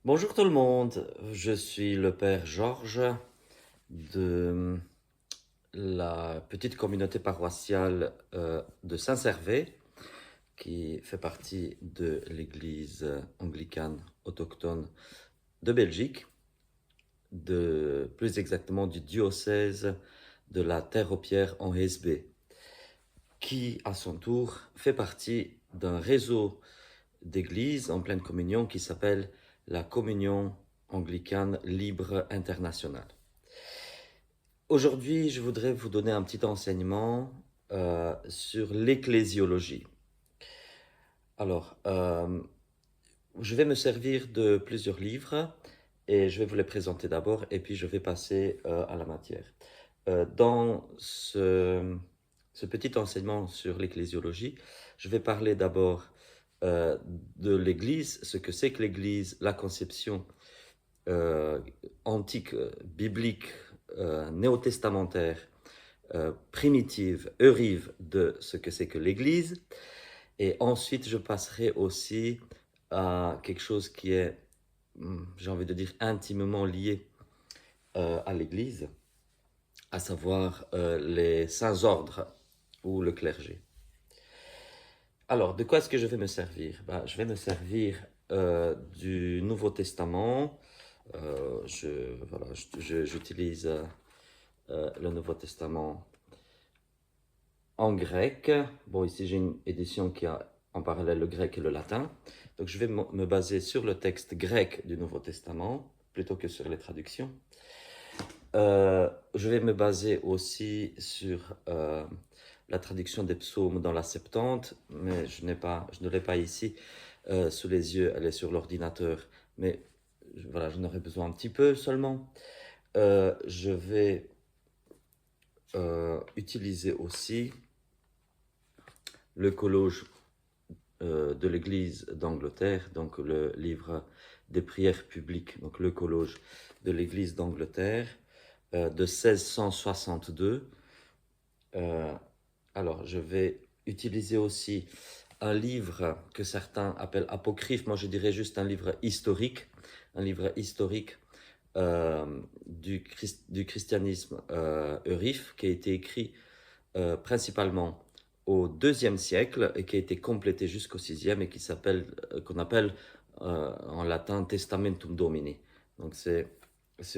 Bonjour tout le monde, je suis le Père Georges de la petite communauté paroissiale de Saint-Servais qui fait partie de l'église anglicane autochtone de Belgique, plus exactement du diocèse de la Terre-aux-Pierres en Hesbaye, qui à son tour fait partie d'un réseau d'églises en pleine communion qui s'appelle la Communion anglicane libre internationale. Aujourd'hui, je voudrais vous donner un petit enseignement sur l'ecclésiologie. Alors, je vais me servir de plusieurs livres et je vais vous les présenter d'abord et puis je vais passer à la matière. Dans ce petit enseignement sur l'ecclésiologie, je vais parler d'abord euh, de l'Église, ce que c'est que l'Église, la conception euh, antique, biblique, néo-testamentaire, primitive, eurive de ce que c'est que l'Église. Et ensuite, je passerai aussi à quelque chose qui est, j'ai envie de dire, intimement lié à l'Église, à savoir les saints ordres ou le clergé. Alors, de quoi est-ce que je vais me servir? Je vais me servir du Nouveau Testament. Voilà, j'utilise le Nouveau Testament en grec. Bon, ici j'ai une édition qui a en parallèle le grec et le latin. Donc je vais me baser sur le texte grec du Nouveau Testament plutôt que sur les traductions. Je vais me baser aussi sur la traduction des psaumes dans la Septante, mais je ne l'ai pas ici sous les yeux, elle est sur l'ordinateur, mais voilà, j'en aurai besoin un petit peu seulement. Je vais utiliser aussi le colloge de l'Église d'Angleterre, donc le livre des prières publiques, donc le colloge de l'Église d'Angleterre de 1662. Alors, je vais utiliser aussi un livre que certains appellent apocryphe. Moi, je dirais juste un livre historique du christianisme eurif, qui a été écrit principalement au IIe siècle et qui a été complété jusqu'au VIe et qu'on appelle en latin Testamentum Domini. Donc c'est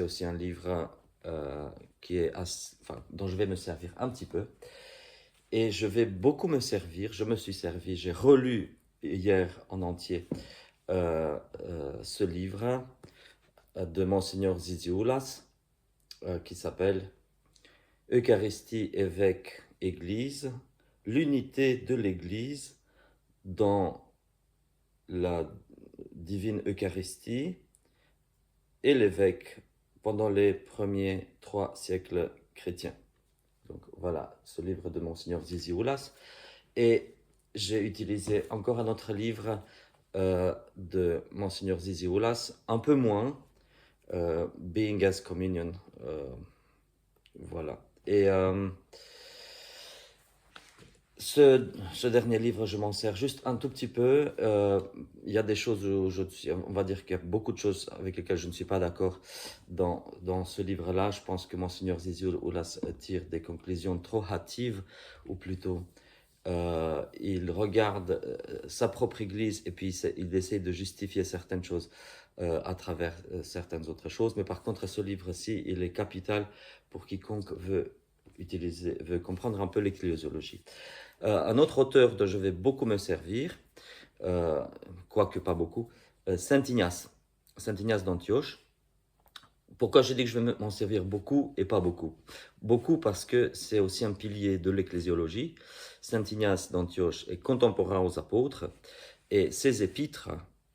aussi un livre dont je vais me servir un petit peu. Et je vais beaucoup me servir, je me suis servi, j'ai relu hier en entier ce livre de Monseigneur Zizioulas qui s'appelle Eucharistie, évêque, Église, l'unité de l'Église dans la divine Eucharistie et l'évêque pendant les premiers 3 siècles chrétiens. Donc voilà, ce livre de Monseigneur Zizioulas. Et j'ai utilisé encore un autre livre de Monseigneur Zizioulas, un peu moins, Being as Communion. Voilà. Et ce dernier livre, je m'en sers juste un tout petit peu. Il y a des choses où on va dire qu'il y a beaucoup de choses avec lesquelles je ne suis pas d'accord dans ce livre-là. Je pense que Monseigneur Zizioulas tire des conclusions trop hâtives, ou plutôt il regarde sa propre Église et puis il essaie de justifier certaines choses à travers certaines autres choses. Mais par contre, ce livre-ci, il est capital pour quiconque veut comprendre un peu l'ecclésiologie. Un autre auteur dont je vais beaucoup me servir, quoique pas beaucoup, Saint Ignace. Saint Ignace d'Antioche. Pourquoi j'ai dit que je vais m'en servir beaucoup et pas beaucoup? Beaucoup parce que c'est aussi un pilier de l'ecclésiologie. Saint Ignace d'Antioche est contemporain aux apôtres et ses épîtres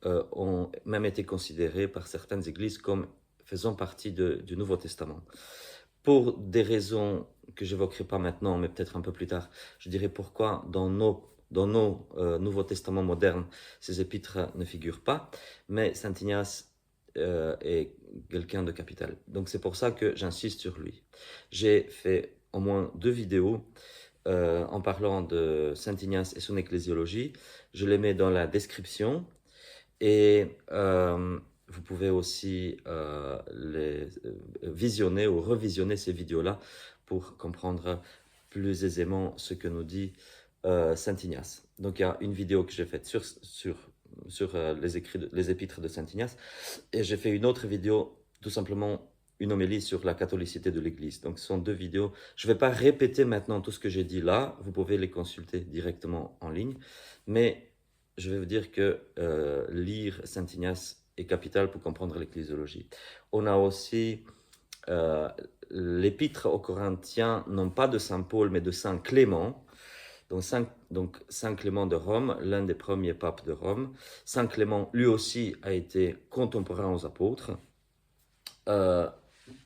ont même été considérées par certaines églises comme faisant partie du Nouveau Testament. Pour des raisons que je n'évoquerai pas maintenant, mais peut-être un peu plus tard, je dirais pourquoi dans nos Nouveaux Testaments modernes, ces épîtres ne figurent pas, mais Saint Ignace est quelqu'un de capital. Donc c'est pour ça que j'insiste sur lui. J'ai fait au moins 2 vidéos en parlant de Saint Ignace et son ecclésiologie. Je les mets dans la description et vous pouvez aussi visionner ou revisionner ces vidéos-là pour comprendre plus aisément ce que nous dit Saint Ignace. Donc il y a une vidéo que j'ai faite sur les épîtres de Saint Ignace, et j'ai fait une autre vidéo, tout simplement une homélie sur la catholicité de l'Église. Donc ce sont deux vidéos. Je ne vais pas répéter maintenant tout ce que j'ai dit là, vous pouvez les consulter directement en ligne, mais je vais vous dire que lire Saint Ignace est capital pour comprendre l'ecclésiologie. On a aussi l'épître aux Corinthiens, non pas de Saint Paul, mais de Saint Clément. Donc Saint Clément de Rome, l'un des premiers papes de Rome. Saint Clément, lui aussi, a été contemporain aux apôtres.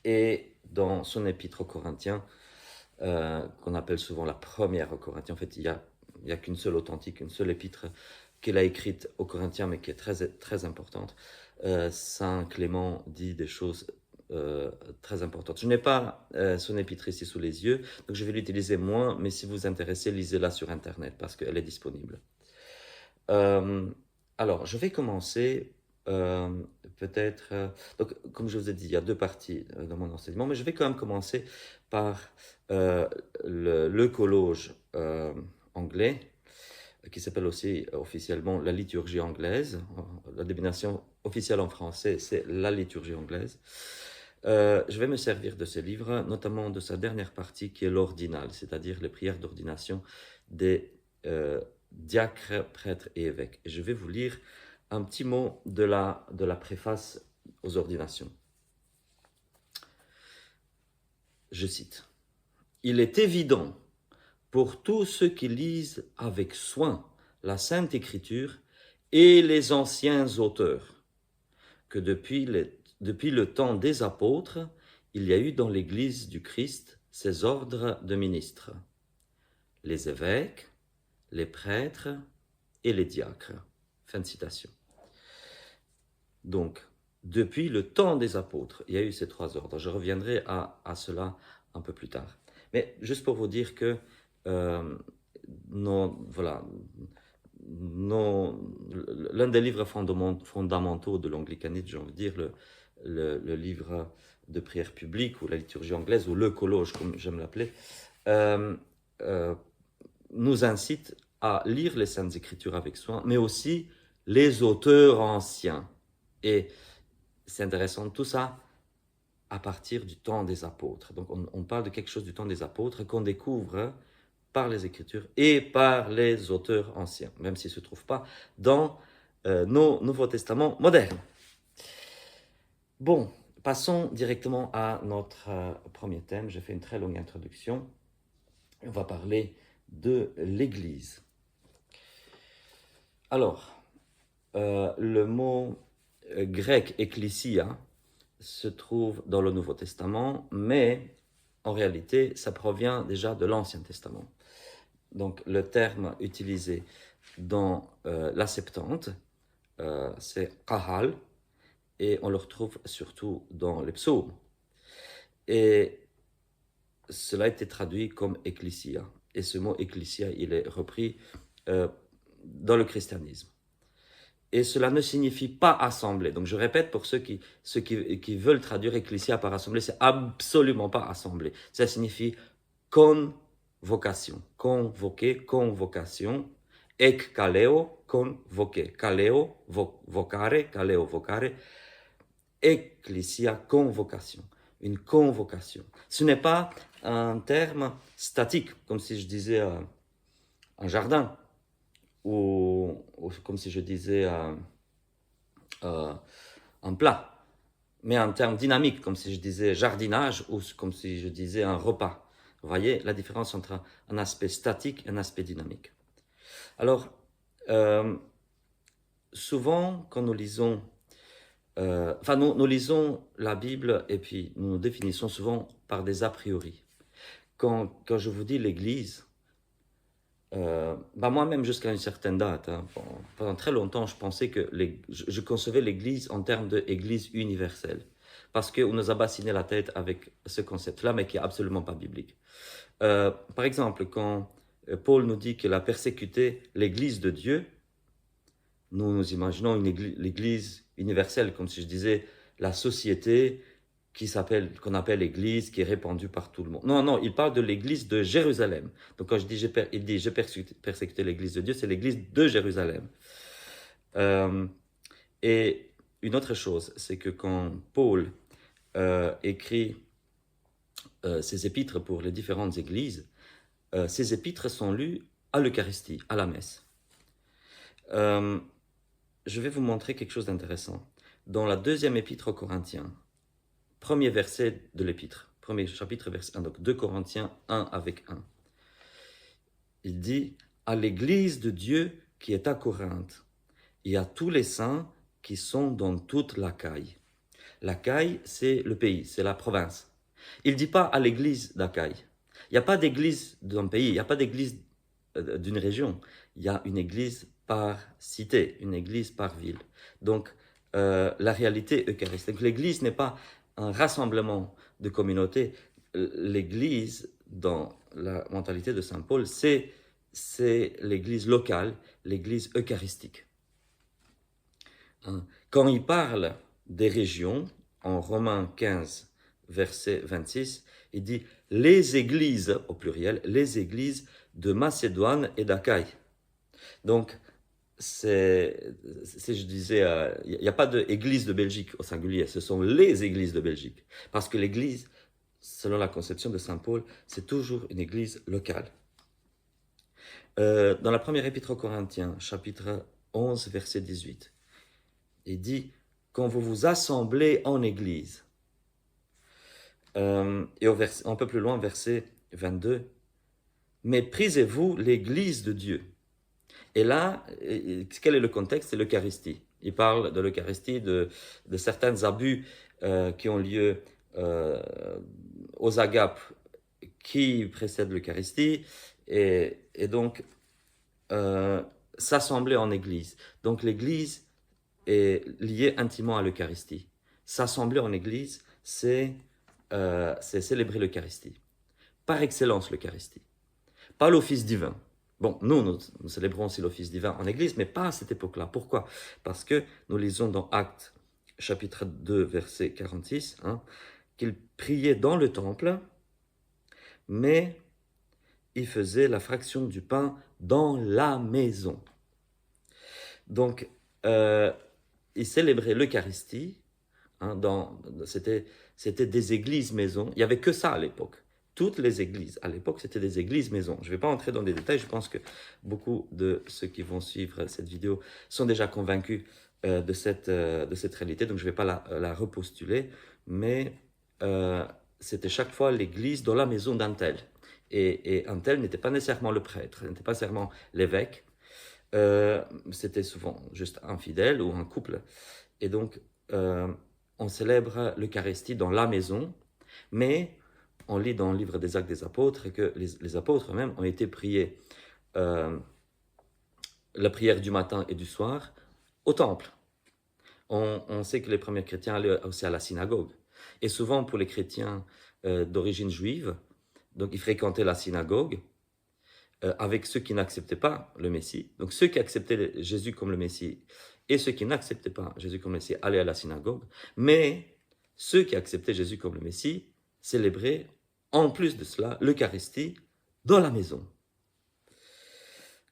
Et dans son épître aux Corinthiens, qu'on appelle souvent la première aux Corinthiens, en fait, il n'y a qu'une seule authentique, une seule épître qu'il a écrite aux Corinthiens, mais qui est très, très importante. Saint Clément dit des choses très importantes. Je n'ai pas son épître ici sous les yeux, donc je vais l'utiliser moins, mais si vous vous intéressez, lisez-la sur Internet, parce qu'elle est disponible. Alors, je vais commencer peut-être... donc, comme je vous ai dit, il y a deux parties dans mon enseignement, mais je vais quand même commencer par l'eucologe anglais, qui s'appelle aussi officiellement la liturgie anglaise. La dénomination officielle en français, c'est la liturgie anglaise. Je vais me servir de ce livre, notamment de sa dernière partie qui est l'ordinal, c'est-à-dire les prières d'ordination des diacres, prêtres et évêques. Et je vais vous lire un petit mot de la préface aux ordinations. Je cite. « Il est évident pour tous ceux qui lisent avec soin la Sainte Écriture et les anciens auteurs, que depuis le temps des apôtres, il y a eu dans l'Église du Christ ces ordres de ministres, les évêques, les prêtres et les diacres. » Fin de citation. Donc, depuis le temps des apôtres, il y a eu ces trois ordres. Je reviendrai à cela un peu plus tard. Mais juste pour vous dire que l'un des livres fondamentaux de l'anglicanisme, j'ai envie de dire, le livre de prière publique ou la liturgie anglaise, ou l'eucologe, comme j'aime l'appeler, nous incite à lire les Saintes Écritures avec soin, mais aussi les auteurs anciens. Et c'est intéressant, tout ça à partir du temps des apôtres. Donc on parle de quelque chose du temps des apôtres qu'on découvre par les Écritures et par les auteurs anciens, même s'ils ne se trouvent pas dans nos Nouveaux Testaments modernes. Bon, passons directement à notre premier thème. J'ai fait une très longue introduction. On va parler de l'Église. Alors, le mot grec ecclésia se trouve dans le Nouveau Testament, mais en réalité, ça provient déjà de l'Ancien Testament. Donc, le terme utilisé dans la Septante, c'est kahal, et on le retrouve surtout dans les psaumes. Et cela a été traduit comme ecclésia. Et ce mot ecclésia, il est repris dans le christianisme. Et cela ne signifie pas assemblée. Donc je répète pour ceux qui veulent traduire ecclésia par assemblée, c'est absolument pas assemblée. Ça signifie convocation. Convoquer, convocation. Ek kaleo, convoquer. Kaleo, vocare, kaleo, vocare. Ecclésia, convocation. Une convocation. Ce n'est pas un terme statique, comme si je disais un jardin. Ou comme si je disais un plat, mais en termes dynamiques, comme si je disais jardinage ou comme si je disais un repas. Vous voyez la différence entre un aspect statique et un aspect dynamique. Alors, souvent, quand nous lisons, nous lisons la Bible et puis nous nous définissons souvent par des a priori. Quand je vous dis l'Église, moi-même jusqu'à une certaine date, pendant très longtemps, je pensais que je concevais l'Église en termes d'Église universelle, parce qu'on nous a bassiné la tête avec ce concept-là, mais qui n'est absolument pas biblique. Par exemple, quand Paul nous dit qu'il a persécuté l'Église de Dieu, nous imaginons l'Église universelle, comme si je disais la société qu'on appelle l'Église, qui est répandue par tout le monde. Non, non, il parle de l'Église de Jérusalem. Donc quand il dit j'ai persécuté l'Église de Dieu, c'est l'Église de Jérusalem. Et une autre chose, c'est que quand Paul écrit ses épîtres pour les différentes églises, ces épîtres sont lus à l'Eucharistie, à la messe. Je vais vous montrer quelque chose d'intéressant. Dans la deuxième épître aux Corinthiens, premier verset de l'épître, premier chapitre, verset 1, donc 2 Corinthiens 1 avec 1. Il dit « À l'église de Dieu qui est à Corinthe, et à tous les saints qui sont dans toute l'Achaïe. » L'Achaïe, c'est le pays, c'est la province. Il ne dit pas à l'église d'Achaïe. Il n'y a pas d'église d'un pays, il n'y a pas d'église d'une région. Il y a une église par cité, une église par ville. Donc, la réalité eucharistique. L'église n'est pas un rassemblement de communautés. L'église, dans la mentalité de saint Paul, c'est l'église locale, l'église eucharistique. Quand il parle des régions, en Romains 15, verset 26, il dit « les églises », au pluriel, « les églises de Macédoine et d'Achaïe ». Donc, je disais, il n'y a pas d'église de Belgique au singulier, ce sont les églises de Belgique. Parce que l'église, selon la conception de saint Paul, c'est toujours une église locale. Dans la première épître aux Corinthiens, chapitre 11, verset 18, il dit « quand vous vous assemblez en église », et un peu plus loin, verset 22, « méprisez-vous l'église de Dieu ». Et là, quel est le contexte? C'est l'Eucharistie. Il parle de l'Eucharistie, de certains abus qui ont lieu aux agapes qui précèdent l'Eucharistie, et donc s'assembler en église. Donc l'église est liée intimement à l'Eucharistie. S'assembler en église, c'est célébrer l'Eucharistie. Par excellence, l'Eucharistie. Pas l'office divin. Bon, nous célébrons aussi l'office divin en église, mais pas à cette époque-là. Pourquoi? Parce que nous lisons dans Actes, chapitre 2, verset 46, qu'ils priaient dans le temple, mais ils faisaient la fraction du pain dans la maison. Donc, ils célébraient l'Eucharistie, c'était des églises maisons. Il n'y avait que ça à l'époque. Toutes les églises, à l'époque, c'était des églises maisons. Je ne vais pas entrer dans des détails, je pense que beaucoup de ceux qui vont suivre cette vidéo sont déjà convaincus de cette réalité, donc je ne vais pas la repostuler, mais c'était chaque fois l'église dans la maison d'un tel. Et un tel n'était pas nécessairement le prêtre, n'était pas nécessairement l'évêque, c'était souvent juste un fidèle ou un couple. Et donc, on célèbre l'Eucharistie dans la maison, mais on lit dans le livre des Actes des Apôtres que les apôtres eux-mêmes ont été priés la prière du matin et du soir au temple. On sait que les premiers chrétiens allaient aussi à la synagogue. Et souvent, pour les chrétiens d'origine juive, donc ils fréquentaient la synagogue avec ceux qui n'acceptaient pas le Messie. Donc ceux qui acceptaient Jésus comme le Messie et ceux qui n'acceptaient pas Jésus comme le Messie allaient à la synagogue. Mais ceux qui acceptaient Jésus comme le Messie célébraient en plus de cela l'Eucharistie dans la maison.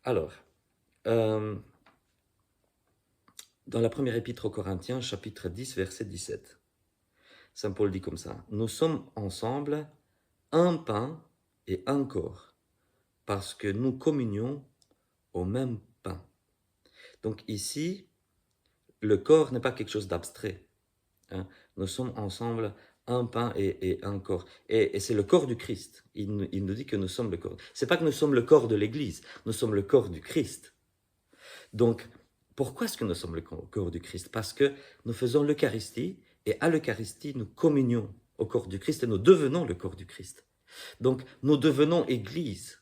Alors, dans la première épître aux Corinthiens, chapitre 10, verset 17, saint Paul dit comme ça, « Nous sommes ensemble un pain et un corps, parce que nous communions au même pain. » Donc ici, le corps n'est pas quelque chose d'abstrait. Nous sommes ensemble un pain et un corps. Et c'est le corps du Christ. Il nous dit que nous sommes le corps. Ce n'est pas que nous sommes le corps de l'Église, nous sommes le corps du Christ. Donc, pourquoi est-ce que nous sommes le corps du Christ? Parce que nous faisons l'Eucharistie, et à l'Eucharistie, nous communions au corps du Christ, et nous devenons le corps du Christ. Donc, nous devenons Église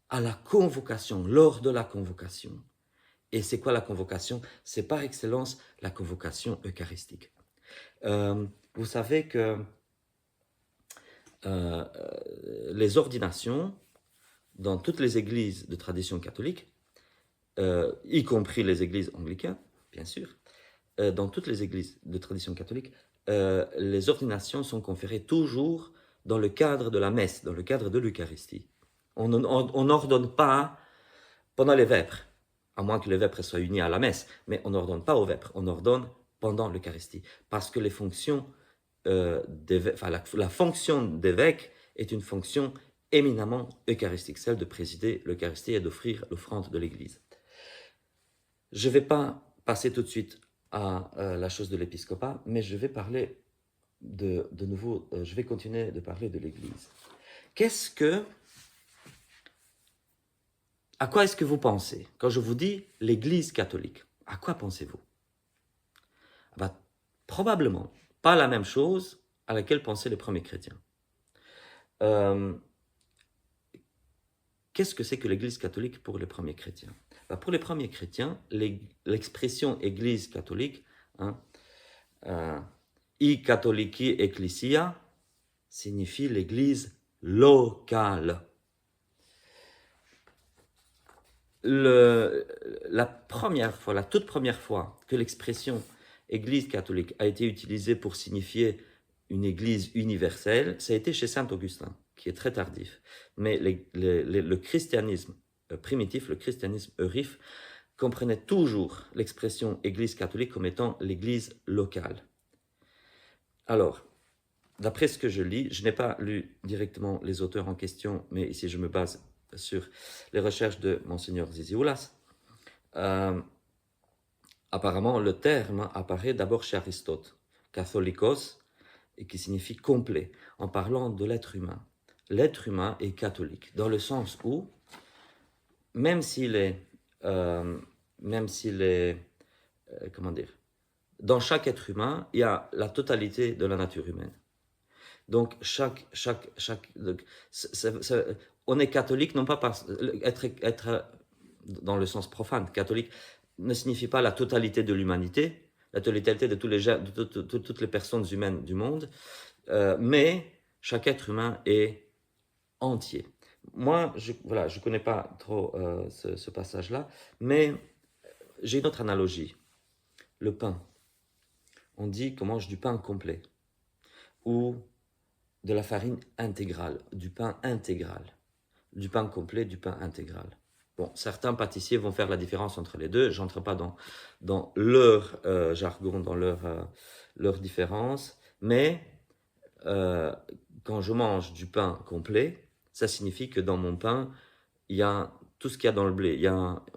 à la convocation, lors de la convocation. Et c'est quoi la convocation? C'est par excellence la convocation eucharistique. Vous savez que les ordinations, dans toutes les églises de tradition catholique, y compris les églises anglicanes, bien sûr, dans toutes les églises de tradition catholique, les ordinations sont conférées toujours dans le cadre de la messe, dans le cadre de l'Eucharistie. On n'ordonne pas pendant les vêpres, à moins que les vêpres soient unis à la messe, mais on n'ordonne pas aux vêpres, on ordonne pendant l'Eucharistie, parce que les fonctions, la fonction d'évêque est une fonction éminemment eucharistique, celle de présider l'Eucharistie et d'offrir l'offrande de l'Église. Je ne vais pas passer tout de suite à la chose de l'épiscopat, mais je vais parler de nouveau, je vais continuer de parler de l'Église. À quoi est-ce que vous pensez? Quand je vous dis l'Église catholique, à quoi pensez-vous? Probablement pas la même chose à laquelle pensaient les premiers chrétiens. Qu'est-ce que c'est que l'Église catholique pour les premiers chrétiens? Pour les premiers chrétiens, l'expression Église catholique, I catholici ecclesia, signifie l'Église locale. La toute première fois que l'expression Église catholique a été utilisée pour signifier une Église universelle, ça a été chez Saint Augustin, qui est très tardif. Mais le christianisme primitif, le christianisme eurif, comprenait toujours l'expression Église catholique comme étant l'Église locale. Alors, d'après ce que je lis, je n'ai pas lu directement les auteurs en question, mais ici je me base sur les recherches de Monseigneur Zizioulas. Apparemment, le terme apparaît d'abord chez Aristote, katholikos, et qui signifie complet, en parlant de l'être humain. L'être humain est catholique, dans le sens où, même s'il est dans chaque être humain, il y a la totalité de la nature humaine. Donc, on est catholique, non pas parce être dans le sens profane, catholique ne signifie pas la totalité de l'humanité, la totalité de toutes les personnes humaines du monde, mais chaque être humain est entier. Moi, je ne connais pas trop ce passage-là, mais j'ai une autre analogie. Le pain. On dit qu'on mange du pain complet, ou de la farine intégrale, du pain intégral, du pain complet, du pain intégral. Bon, certains pâtissiers vont faire la différence entre les deux, je n'entre pas dans leur jargon, dans leur différence, mais quand je mange du pain complet, ça signifie que dans mon pain, il y a tout ce qu'il y a dans le blé.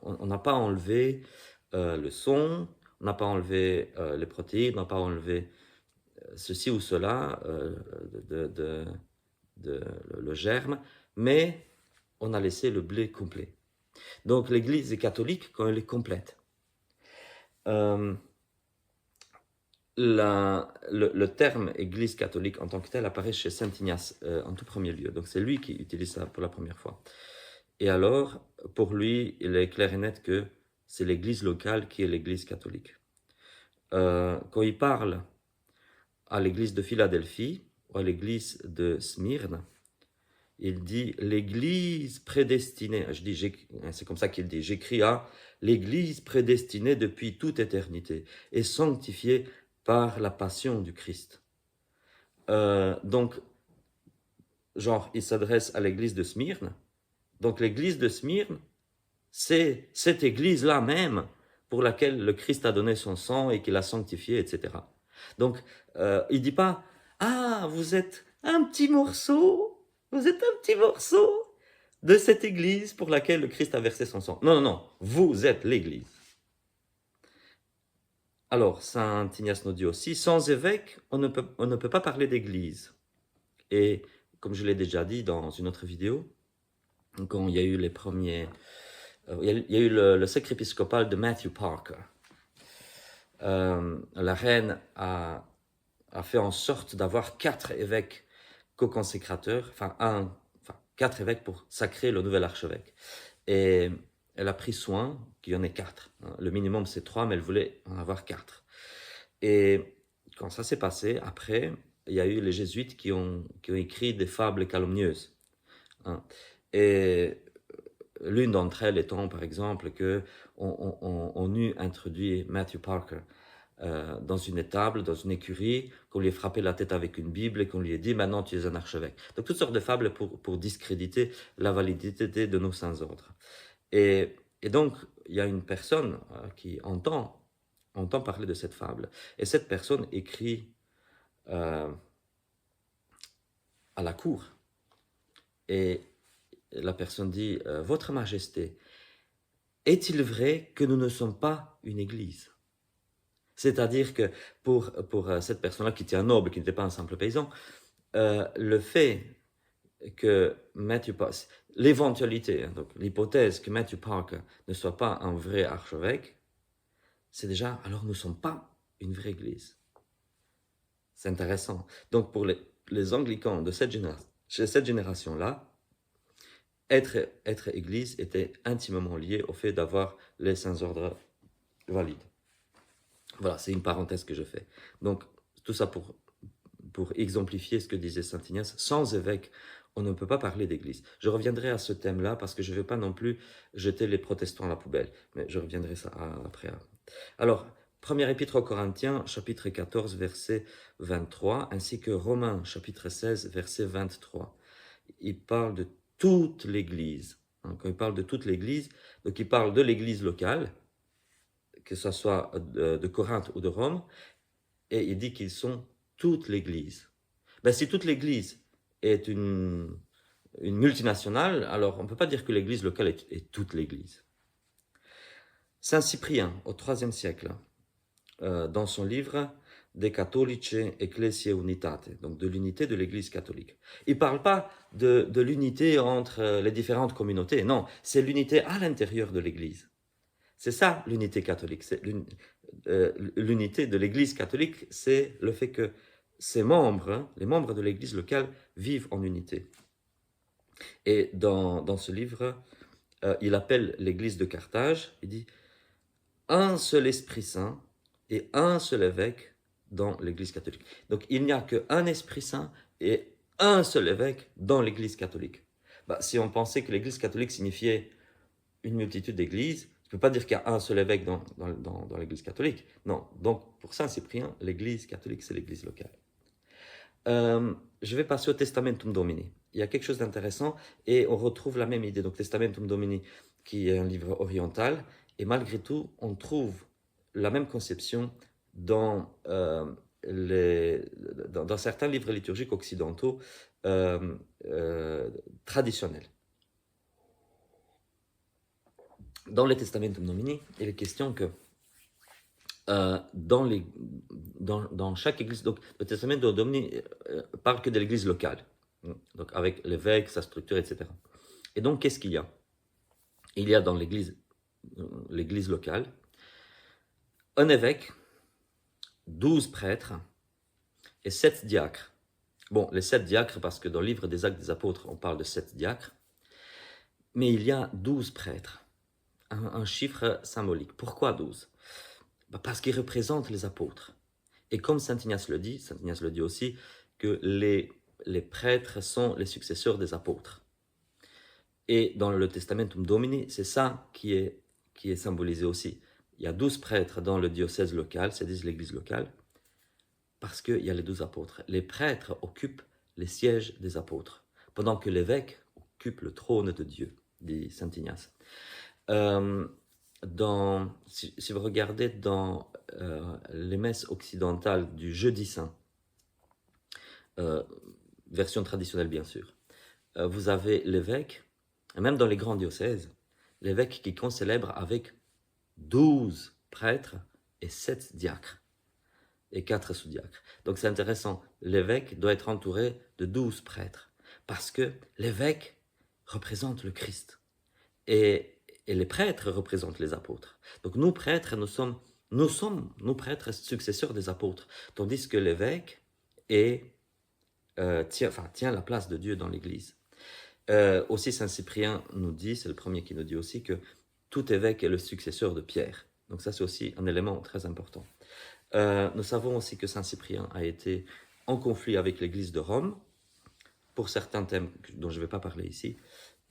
On n'a pas enlevé le son, on n'a pas enlevé les protéines, on n'a pas enlevé ceci ou cela, le germe, mais on a laissé le blé complet. Donc l'Église est catholique quand elle est complète. Le terme Église catholique en tant que tel apparaît chez Saint Ignace en tout premier lieu. Donc c'est lui qui utilise ça pour la première fois. Et alors, pour lui, il est clair et net que c'est l'Église locale qui est l'Église catholique. Quand il parle à l'Église de Philadelphie ou à l'Église de Smyrne, il dit l'Église prédestinée. C'est comme ça qu'il dit. J'écris à l'Église prédestinée depuis toute éternité et sanctifiée par la passion du Christ. Donc, il s'adresse à l'Église de Smyrne. Donc, l'Église de Smyrne, c'est cette Église-là même pour laquelle le Christ a donné son sang et qu'il a sanctifié, etc. Donc, il ne dit pas « Ah, vous êtes un petit morceau de cette Église pour laquelle le Christ a versé son sang. » Non, vous êtes l'Église. Alors, Saint Ignace nous dit aussi, sans évêque, on ne peut pas parler d'Église. Et comme je l'ai déjà dit dans une autre vidéo, quand il y a eu les premiers... il y a eu le sacre épiscopal de Matthew Parker. La reine a fait en sorte d'avoir 4 évêques co-consécrateurs, 4 évêques pour sacrer le nouvel archevêque. Et elle a pris soin qu'il y en ait 4. Le minimum c'est 3, mais elle voulait en avoir 4. Et quand ça s'est passé, après, il y a eu les jésuites qui ont écrit des fables calomnieuses. Et l'une d'entre elles étant, par exemple, qu'on eût introduit Matthew Parker dans une étable, dans une écurie, qu'on lui ait frappé la tête avec une Bible et qu'on lui ait dit « maintenant tu es un archevêque ». Donc toutes sortes de fables pour discréditer la validité de nos saints ordres. Et, et donc, il y a une personne qui entend parler de cette fable. Et cette personne écrit à la cour. Et la personne dit « Votre Majesté, est-il vrai que nous ne sommes pas une église ?» C'est-à-dire que pour cette personne-là, qui était un noble, qui n'était pas un simple paysan, le fait que Matthew Parker, l'éventualité, hein, donc l'hypothèse que Matthew Parker ne soit pas un vrai archevêque, c'est déjà, alors nous ne sommes pas une vraie église. C'est intéressant. Donc pour les anglicans de cette génération-là, être église était intimement lié au fait d'avoir les saints ordres valides. Voilà, c'est une parenthèse que je fais. Donc tout ça pour exemplifier ce que disait saint Ignace, sans évêque, on ne peut pas parler d'église. Je reviendrai à ce thème-là parce que je ne veux pas non plus jeter les protestants à la poubelle, mais je reviendrai ça après. Alors, première épître aux Corinthiens, chapitre 14, verset 23, ainsi que Romains, chapitre 16, verset 23. Il parle de toute l'église. Hein, quand il parle de toute l'église, donc il parle de l'église locale, que ce soit de Corinthe ou de Rome, et il dit qu'ils sont toute l'église. Ben, si toute l'église est une multinationale, alors on ne peut pas dire que l'église locale est toute l'église. Saint Cyprien, au IIIe siècle, dans son livre De Catholice Ecclesiae Unitate, donc de l'unité de l'église catholique. Il ne parle pas de l'unité entre les différentes communautés, non, c'est l'unité à l'intérieur de l'église. C'est ça l'unité catholique. L'unité de l'église catholique, c'est le fait que ses membres, hein, les membres de l'église locale, vivent en unité. Et dans ce livre, il appelle l'église de Carthage, il dit un seul Esprit Saint et un seul évêque dans l'église catholique. Donc il n'y a qu'un Esprit Saint et un seul évêque dans l'église catholique. Bah, si on pensait que l'église catholique signifiait une multitude d'églises, je ne peux pas dire qu'il y a un seul évêque dans l'église catholique. Non, donc pour Saint Cyprien, l'église catholique, c'est l'église locale. Je vais passer au Testamentum Domini. Il y a quelque chose d'intéressant et on retrouve la même idée. Donc Testamentum Domini, qui est un livre oriental, et malgré tout, on trouve la même conception dans certains livres liturgiques occidentaux traditionnels. Dans le Testamentum Domini, il est question que dans chaque église, donc le Testamentum Domini parle que de l'église locale, donc avec l'évêque, sa structure, etc. Et donc, qu'est-ce qu'il y a? Il y a dans l'église locale un évêque, 12 prêtres et 7 diacres. Bon, les 7 diacres, parce que dans le livre des Actes des Apôtres, on parle de 7 diacres, mais il y a 12 prêtres. Un chiffre symbolique. Pourquoi 12? Parce qu'ils représentent les apôtres. Et comme Saint Ignace le dit aussi, que les prêtres sont les successeurs des apôtres. Et dans le Testamentum Domini, c'est ça qui est symbolisé aussi. Il y a 12 prêtres dans le diocèse local, c'est-à-dire l'église locale, parce qu'il y a les 12 apôtres. Les prêtres occupent les sièges des apôtres, pendant que l'évêque occupe le trône de Dieu, dit Saint Ignace. Si vous regardez dans les messes occidentales du Jeudi Saint, version traditionnelle bien sûr, vous avez l'évêque, et même dans les grands diocèses, l'évêque qui concélèbre avec 12 prêtres et 7 diacres, et 4 sous-diacres. Donc c'est intéressant, l'évêque doit être entouré de 12 prêtres, parce que l'évêque représente le Christ, et les prêtres représentent les apôtres. Donc nous prêtres, nous sommes prêtres successeurs des apôtres, tandis que l'évêque tient la place de Dieu dans l'Église. Aussi Saint Cyprien nous dit, c'est le premier qui nous dit aussi, que tout évêque est le successeur de Pierre. Donc ça c'est aussi un élément très important. Nous savons aussi que Saint Cyprien a été en conflit avec l'Église de Rome, pour certains thèmes dont je ne vais pas parler ici.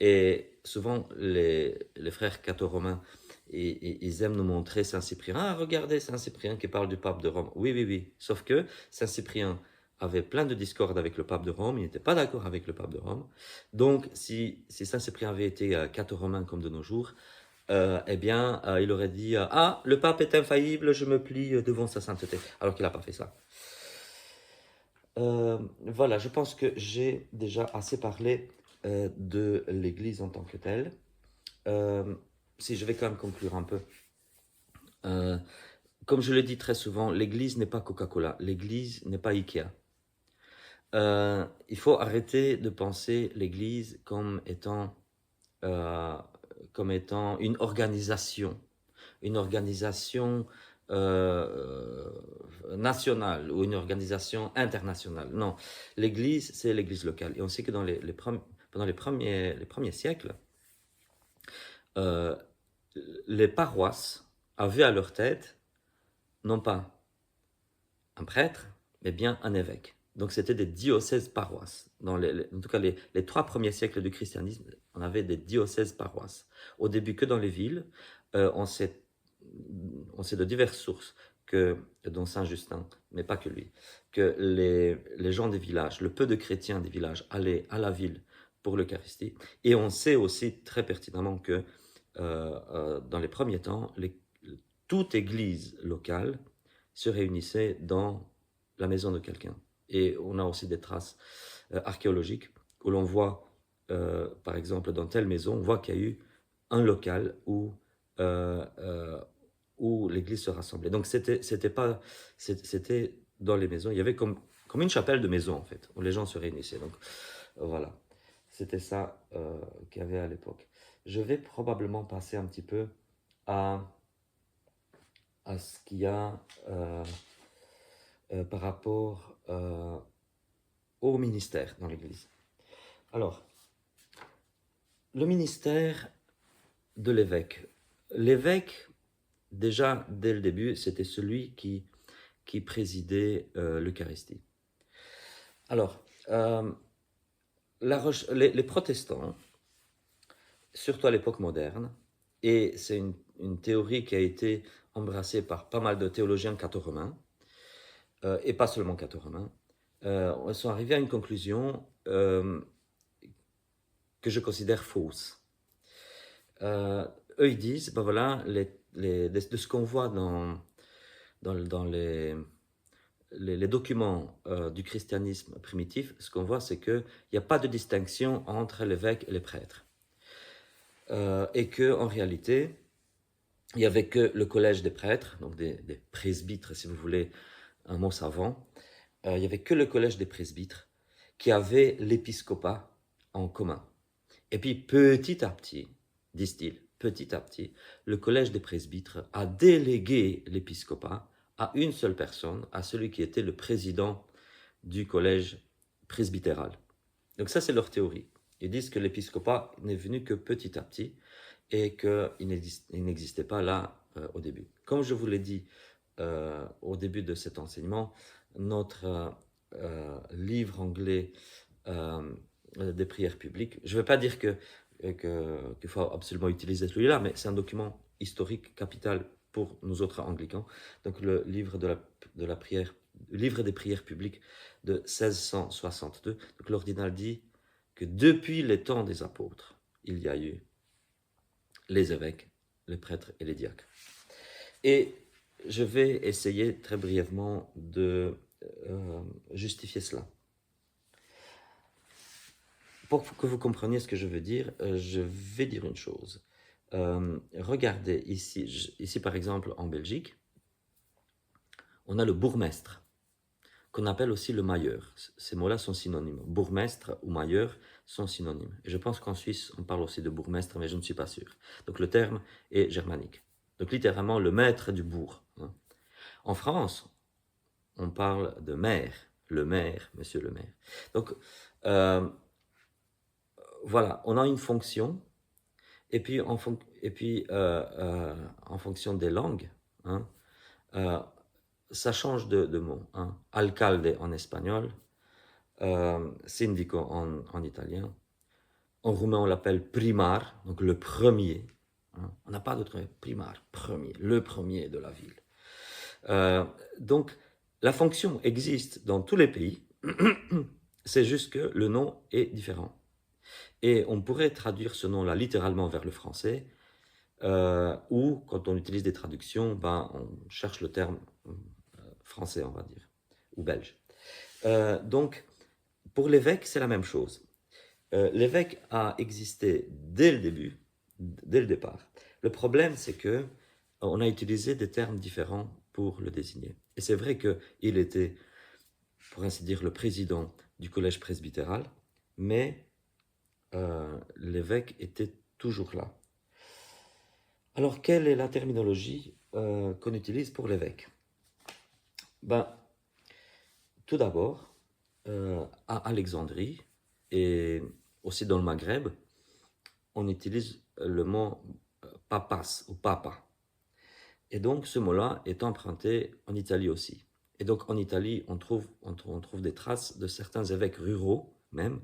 Et souvent, les frères catho-romains, ils aiment nous montrer Saint-Cyprien. Ah, regardez Saint-Cyprien qui parle du pape de Rome. Oui, oui, oui. Sauf que Saint-Cyprien avait plein de discordes avec le pape de Rome, il n'était pas d'accord avec le pape de Rome. Donc, si Saint-Cyprien avait été catho-romain comme de nos jours, eh bien, il aurait dit ah, le pape est infaillible, je me plie devant sa sainteté. Alors qu'il n'a pas fait ça. Voilà, je pense que j'ai déjà assez parlé de l'Église en tant que telle. Si je vais quand même conclure un peu. Comme je le dis très souvent, l'Église n'est pas Coca-Cola, l'Église n'est pas Ikea. Il faut arrêter de penser l'Église comme étant une organisation nationale ou une organisation internationale. Non, l'Église, c'est l'Église locale. Et on sait que pendant les premiers siècles, les paroisses avaient à leur tête non pas un prêtre, mais bien un évêque. Donc c'était des diocèses paroisses. En tout cas, les 3 premiers siècles du christianisme, on avait des diocèses paroisses. Au début, que dans les villes, on sait de diverses sources que, dont Saint Justin, mais pas que lui, que les gens des villages, le peu de chrétiens des villages allaient à la ville pour l'Eucharistie. Et on sait aussi très pertinemment que dans les premiers temps, toute église locale se réunissait dans la maison de quelqu'un. Et on a aussi des traces archéologiques où l'on voit, par exemple, dans telle maison, on voit qu'il y a eu un local où l'église se rassemblait. Donc c'était dans les maisons, il y avait comme une chapelle de maison en fait, où les gens se réunissaient. Donc voilà, c'était ça qu'il y avait à l'époque. Je vais probablement passer un petit peu à ce qu'il y a par rapport au ministère dans l'Église. Alors, le ministère de l'évêque. L'évêque, déjà dès le début, c'était celui qui présidait l'Eucharistie. Alors, les protestants, surtout à l'époque moderne, et c'est une théorie qui a été embrassée par pas mal de théologiens catho-romains, et pas seulement catho-romains, sont arrivés à une conclusion que je considère fausse. Eux, ils disent, ben voilà, de ce qu'on voit dans les documents du christianisme primitif, ce qu'on voit, c'est qu'il n'y a pas de distinction entre l'évêque et les prêtres. Et qu'en réalité, il n'y avait que le collège des prêtres, donc des presbytres, si vous voulez, un mot savant. Il n'y avait que le collège des presbytres qui avait l'épiscopat en commun. Et puis petit à petit, disent-ils, petit à petit, le collège des presbytres a délégué l'épiscopat à une seule personne, à celui qui était le président du collège presbytéral. Donc ça, c'est leur théorie. Ils disent que l'épiscopat n'est venu que petit à petit et qu'il n'existait pas là au début. Comme je vous l'ai dit au début de cet enseignement, notre livre anglais des prières publiques, je ne veux pas dire qu'il faut absolument utiliser celui-là, mais c'est un document historique capital pour nous autres anglicans. Donc le livre livre des prières publiques de 1662. Donc l'ordinal dit que depuis les temps des apôtres, il y a eu les évêques, les prêtres et les diacres. Et je vais essayer très brièvement de justifier cela. Pour que vous compreniez ce que je veux dire, je vais dire une chose. Regardez ici par exemple en Belgique, on a le bourgmestre, qu'on appelle aussi le mailleur. Ces mots-là sont synonymes. Bourgmestre ou mailleur sont synonymes. Et je pense qu'en Suisse, on parle aussi de bourgmestre, mais je ne suis pas sûr. Donc le terme est germanique. Donc littéralement, le maître du bourg. En France, on parle de maire, le maire, monsieur le maire. Donc, voilà, on a une fonction, et puis en fonction des langues, ça change de mot. Alcalde en espagnol, syndico en italien. En roumain, on l'appelle primar, donc le premier. hein. On n'a pas d'autre primar, premier, le premier de la ville. Donc, la fonction existe dans tous les pays, c'est juste que le nom est différent. Et on pourrait traduire ce nom-là littéralement vers le français, ou quand on utilise des traductions, ben, on cherche le terme français, on va dire, ou belge. Donc, pour l'évêque, c'est la même chose. L'évêque a existé dès le début, dès le départ. Le problème, c'est que on a utilisé des termes différents pour le désigner. Et c'est vrai qu'il était, pour ainsi dire, le président du collège presbytéral, mais l'évêque était toujours là. Alors, quelle est la terminologie qu'on utilise pour l'évêque? Ben, tout d'abord, à Alexandrie et aussi dans le Maghreb, on utilise le mot papas ou papa. Et donc, ce mot-là est emprunté en Italie aussi. Et donc, en Italie, on trouve des traces de certains évêques ruraux, même,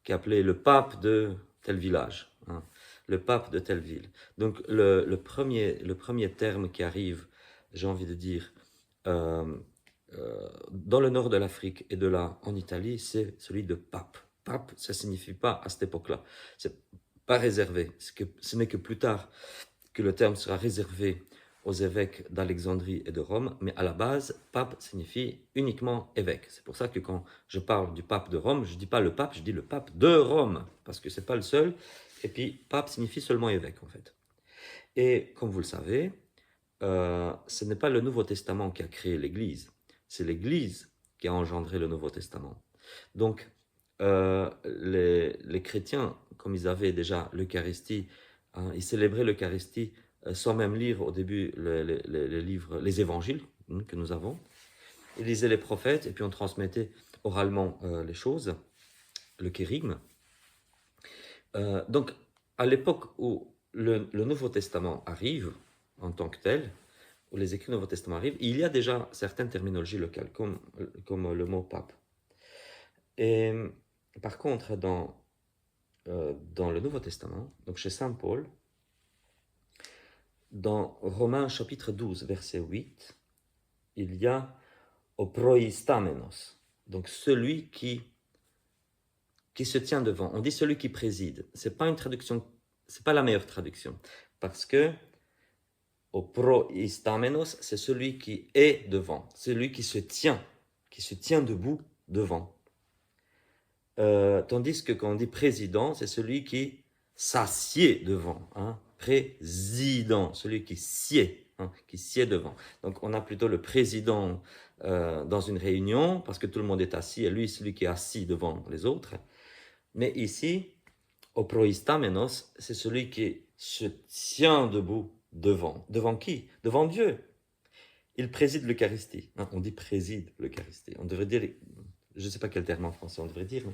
qui appelaient le pape de tel village, hein, le pape de telle ville. Donc, le premier terme qui arrive, j'ai envie de dire, dans le nord de l'Afrique et de là, en Italie, c'est celui de pape. Pape, ça ne signifie pas à cette époque-là. C'est pas réservé. Ce n'est que plus tard que le terme sera réservé aux évêques d'Alexandrie et de Rome, mais à la base, pape signifie uniquement évêque. C'est pour ça que quand je parle du pape de Rome, je ne dis pas le pape, je dis le pape de Rome, parce que ce n'est pas le seul, et puis pape signifie seulement évêque en fait. Et comme vous le savez, ce n'est pas le Nouveau Testament qui a créé l'Église, c'est l'Église qui a engendré le Nouveau Testament. Donc, les chrétiens, comme ils avaient déjà l'Eucharistie, hein, ils célébraient l'Eucharistie sans même lire au début les livres, les évangiles que nous avons. Ils lisaient les prophètes et puis on transmettait oralement les choses, le kérigme. Donc, à l'époque où le Nouveau Testament arrive en tant que tel, où les écrits du Nouveau Testament arrivent, il y a déjà certaines terminologies locales, comme le mot pape. Et par contre, dans le Nouveau Testament, donc chez Saint Paul, dans Romains chapitre 12, verset 8, il y a o proistamenos, donc celui qui se tient devant. On dit celui qui préside. C'est pas une traduction, c'est pas la meilleure traduction, parce que o proistamenos, c'est celui qui est devant, celui qui se tient debout devant. Tandis que quand on dit président, c'est celui qui s'assied devant, hein, président, celui qui sied, hein, qui sied devant. Donc on a plutôt le président dans une réunion, parce que tout le monde est assis, et lui, celui qui est assis devant les autres. Mais ici, au proistamenos, c'est celui qui se tient debout devant. Devant qui? Devant Dieu. Il préside l'Eucharistie. Hein, on dit préside l'Eucharistie. On devrait dire, je ne sais pas quel terme en français on devrait dire. Mais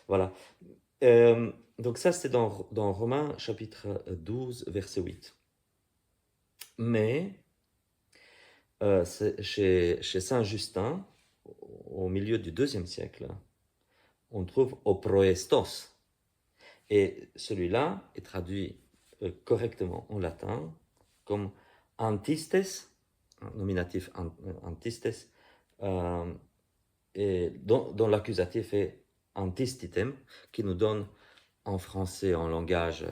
voilà. Donc ça, c'est dans Romains chapitre 12, verset 8. Mais chez Saint Justin, au milieu du IIe siècle, on trouve « oproestos ». Et celui-là est traduit correctement en latin comme « antistes », nominatif « antistes », et dont l'accusatif est « antistitem », qui nous donne en français, en langage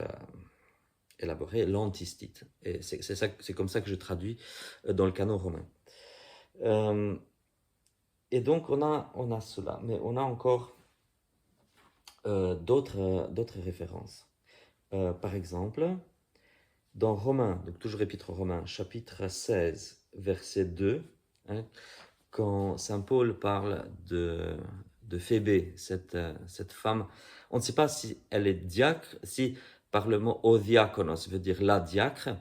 élaboré, l'antistite. Et c'est comme ça que je traduis dans le canon romain. Et donc on a cela, mais on a encore d'autres références. Par exemple, dans Romains, donc toujours épître aux Romains, chapitre 16, verset 2, hein, quand Saint Paul parle de Phébé, cette femme, on ne sait pas si elle est diacre, si par le mot o diakonos veut dire la diacre,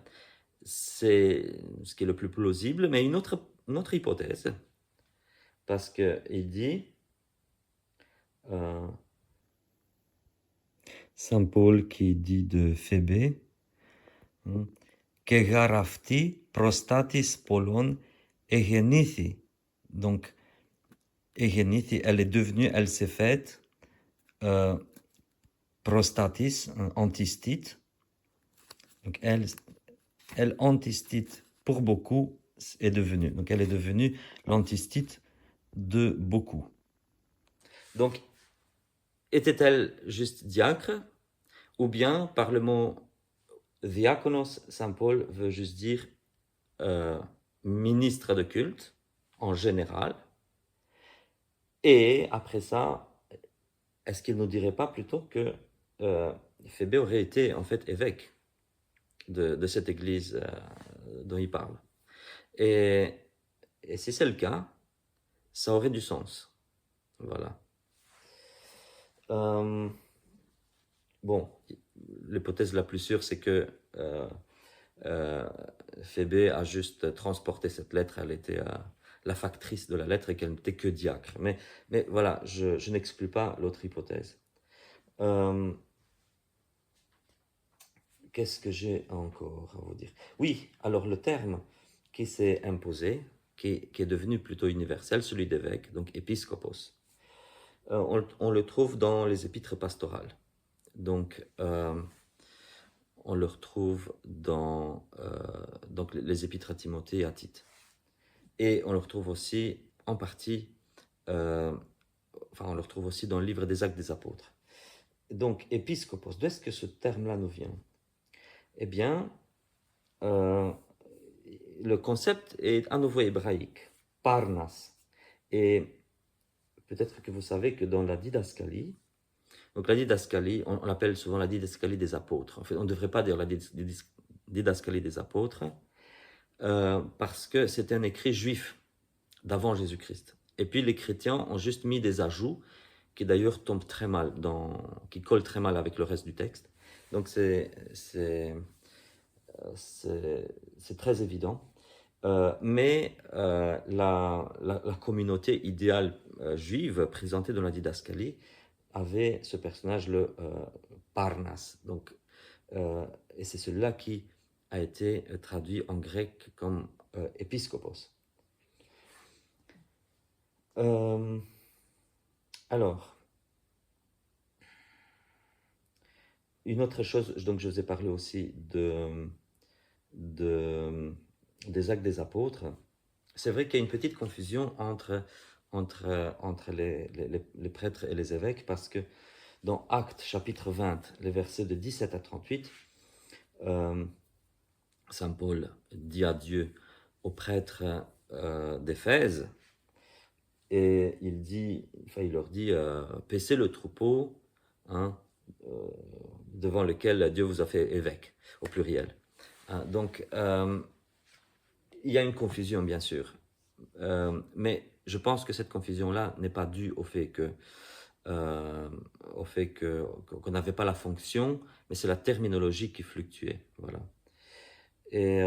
c'est ce qui est le plus plausible, mais une autre hypothèse, parce qu'il dit, Saint Paul qui dit de Phébé, que garafti prostatis polon egenithi. Donc, egenithi, elle s'est faite prostatis, antistite. Donc elle antistite pour beaucoup est devenue. Donc elle est devenue l'antistite de beaucoup. Donc, était-elle juste diacre, ou bien par le mot diakonos, saint Paul veut juste dire ministre de culte en général. Et après ça, est-ce qu'il ne nous dirait pas plutôt que Phébé aurait été en fait évêque de cette église dont il parle? Et si c'est le cas, ça aurait du sens. Voilà. Bon, l'hypothèse la plus sûre, c'est que Phébé a juste transporté cette lettre, elle était la factrice de la lettre et qu'elle n'était que diacre. Mais voilà, je n'exclus pas l'autre hypothèse. Qu'est-ce que j'ai encore à vous dire? Oui, alors le terme qui s'est imposé, qui est devenu plutôt universel, celui d'évêque, donc épiscopos, on le trouve dans les épîtres pastorales. Donc, on le retrouve dans donc les épîtres à Timothée et à Tite. Et on le retrouve aussi en partie, on le retrouve aussi dans le livre des Actes des Apôtres. Donc, épiscopos, d'où est-ce que ce terme-là nous vient? Eh bien, le concept est à nouveau hébraïque, parnas. Et peut-être que vous savez que dans la didascalie, donc la didascalie, on l'appelle souvent la didascalie des apôtres. En fait, on ne devrait pas dire la didascalie des apôtres, parce que c'est un écrit juif d'avant Jésus-Christ. Et puis les chrétiens ont juste mis des ajouts qui d'ailleurs tombent très mal, qui collent très mal avec le reste du texte. Donc c'est très évident. Mais la communauté idéale juive présentée dans la didascalie avait ce personnage, le Parnas. Donc, et c'est celui-là qui a été traduit en grec comme épiscopos. Alors, une autre chose, donc je vous ai parlé aussi des Actes des Apôtres. C'est vrai qu'il y a une petite confusion entre les prêtres et les évêques, parce que dans Actes chapitre 20, les versets de 17 à 38, Saint Paul dit adieu aux prêtres d'Éphèse, et il leur dit paissez le troupeau, hein, devant lequel Dieu vous a fait évêque, au pluriel. Donc, il y a une confusion, bien sûr. Mais je pense que cette confusion-là n'est pas due au fait qu'on n'avait pas la fonction, mais c'est la terminologie qui fluctuait. Voilà. Et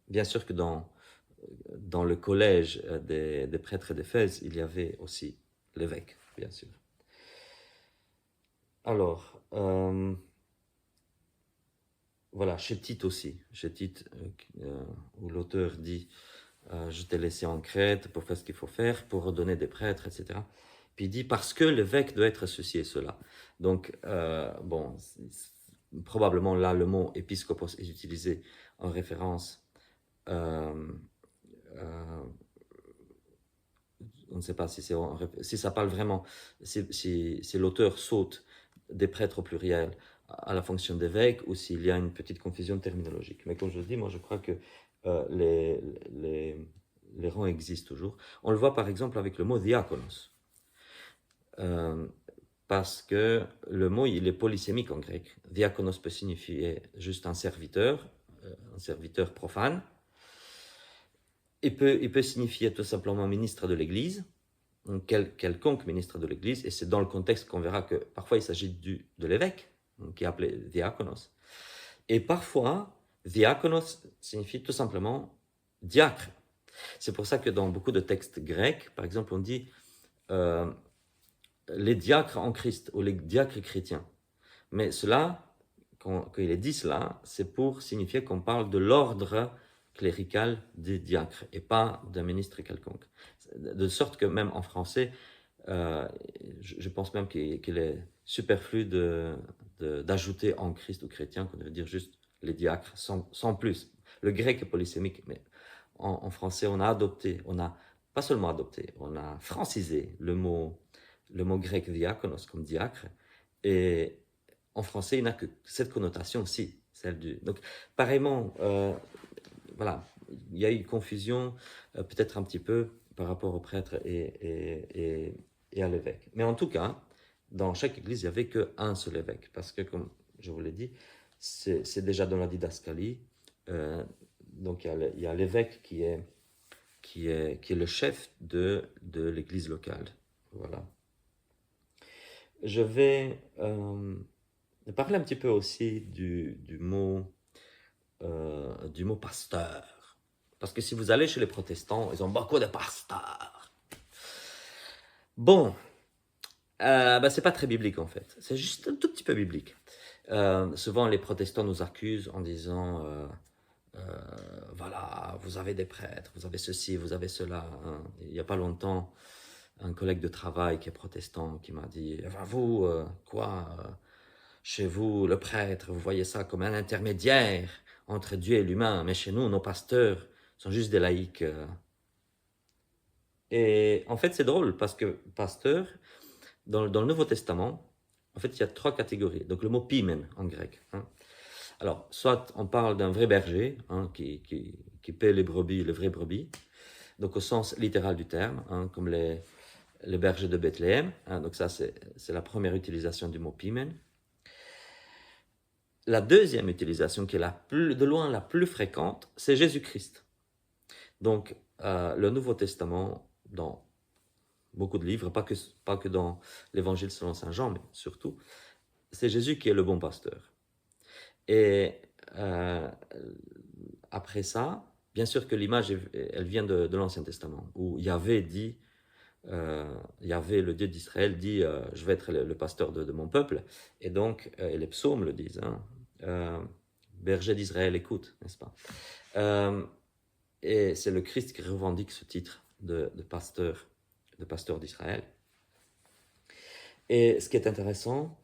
bien sûr que dans le collège des prêtres d'Éphèse, il y avait aussi l'évêque, bien sûr. Alors, voilà, chez Tite aussi, où l'auteur dit je t'ai laissé en Crète pour faire ce qu'il faut faire, pour redonner des prêtres, etc. Puis il dit parce que l'évêque doit être ceci et cela. Donc, probablement là, le mot épiscopos est utilisé en référence. On ne sait pas si ça parle vraiment, si l'auteur saute des prêtres au pluriel à la fonction d'évêque, ou s'il y a une petite confusion terminologique. Mais comme je le dis, moi je crois que les rangs existent toujours. On le voit par exemple avec le mot diakonos, parce que le mot il est polysémique en grec. Diakonos peut signifier juste un serviteur profane. Il peut signifier tout simplement ministre de l'Église, quelconque ministre de l'Église, et c'est dans le contexte qu'on verra que parfois il s'agit de l'évêque, qui est appelé diakonos. Et parfois, diakonos signifie tout simplement diacre. C'est pour ça que dans beaucoup de textes grecs, par exemple, on dit les diacres en Christ ou les diacres chrétiens. Mais cela, quand il est dit cela, c'est pour signifier qu'on parle de l'ordre clérical des diacres et pas d'un ministre quelconque. De sorte que même en français, je pense même qu'il est superflu d'ajouter en Christ ou chrétien, qu'on devrait dire juste les diacres, sans plus. Le grec est polysémique, mais en français, on a pas seulement adopté, on a francisé le mot grec diakonos comme diacre, et en français, il n'a que cette connotation aussi, celle du... Donc, pareillement, voilà, il y a eu confusion, peut-être un petit peu, par rapport au prêtre et à l'évêque. Mais en tout cas, dans chaque église, il n'y avait qu'un seul évêque, parce que, comme je vous l'ai dit, c'est déjà dans la didascalie. Donc, il y a l'évêque qui est le chef de l'église locale. Voilà. Je vais parler un petit peu aussi du mot pasteur. Parce que si vous allez chez les protestants, ils ont beaucoup de pasteurs. Bon, c'est pas très biblique en fait. C'est juste un tout petit peu biblique. Souvent, les protestants nous accusent en disant voilà, vous avez des prêtres, vous avez ceci, vous avez cela. Hein. Il n'y a pas longtemps, un collègue de travail qui est protestant qui m'a dit vous, chez vous, le prêtre, vous voyez ça comme un intermédiaire entre Dieu et l'humain, mais chez nous, nos pasteurs sont juste des laïcs. Et en fait, c'est drôle parce que pasteur, dans le Nouveau Testament, en fait, il y a 3 catégories. Donc, le mot pimen en grec. Hein. Alors, soit on parle d'un vrai berger hein, qui paie les brebis, les vraies brebis, donc au sens littéral du terme, hein, comme les bergers de Bethléem. Hein, donc, ça, c'est la première utilisation du mot pimen. La deuxième utilisation, qui est de loin la plus fréquente, c'est Jésus-Christ. Donc, le Nouveau Testament, dans beaucoup de livres, pas que dans l'Évangile selon Saint Jean, mais surtout, c'est Jésus qui est le bon pasteur. Et après ça, bien sûr que l'image, elle vient de l'Ancien Testament, où Yahvé dit, Yahvé, le Dieu d'Israël, dit je vais être le pasteur de mon peuple. Et donc, et les psaumes le disent, hein, berger d'Israël, écoute, n'est-ce pas? Et c'est le Christ qui revendique ce titre de pasteur d'Israël. Et ce qui est intéressant,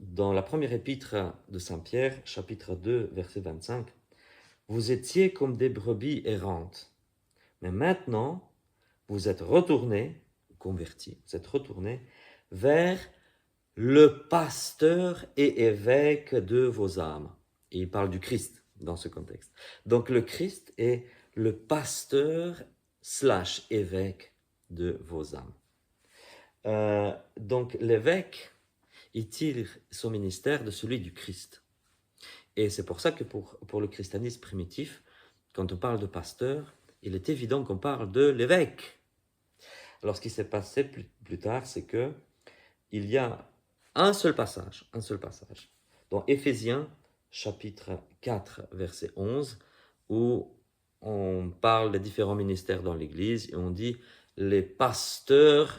dans la première épître de Saint Pierre, chapitre 2, verset 25, « Vous étiez comme des brebis errantes, mais maintenant, vous êtes retournés, convertis, vous êtes retournés vers le pasteur et évêque de vos âmes. » Et il parle du Christ dans ce contexte. Donc le Christ est le pasteur / évêque de vos âmes. Donc l'évêque, il tire son ministère de celui du Christ. Et c'est pour ça que pour le christianisme primitif, quand on parle de pasteur, il est évident qu'on parle de l'évêque. Alors ce qui s'est passé plus tard, c'est que il y a un seul passage, dans Éphésiens chapitre 4, verset 11, où on parle des différents ministères dans l'Église et on dit les pasteurs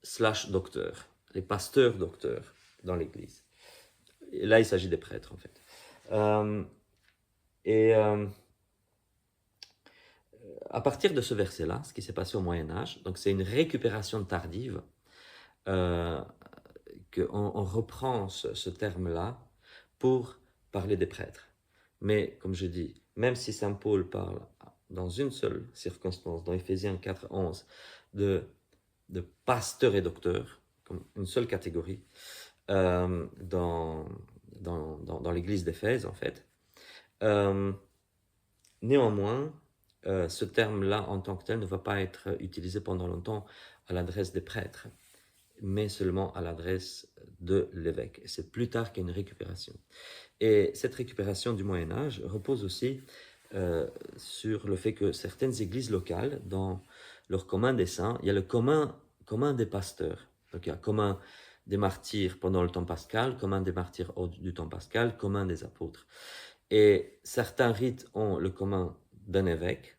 / docteurs, les pasteurs docteurs dans l'Église. Et là, il s'agit des prêtres, en fait. À partir de ce verset-là, ce qui s'est passé au Moyen-Âge, donc c'est une récupération tardive, qu'on reprend ce terme-là pour parler des prêtres. Mais, comme je dis, même si Saint Paul parle dans une seule circonstance, dans Éphésiens 4, 11, de pasteurs et docteurs, comme une seule catégorie, dans l'église d'Éphèse, en fait. Néanmoins, ce terme-là, en tant que tel, ne va pas être utilisé pendant longtemps à l'adresse des prêtres, mais seulement à l'adresse de l'évêque. C'est plus tard qu'il y a une récupération. Et cette récupération du Moyen-Âge repose aussi sur le fait que certaines églises locales, dans leur commun des saints, il y a le commun des pasteurs. Donc il y a commun des martyrs pendant le temps pascal, commun des martyrs hors du temps pascal, commun des apôtres. Et certains rites ont le commun d'un évêque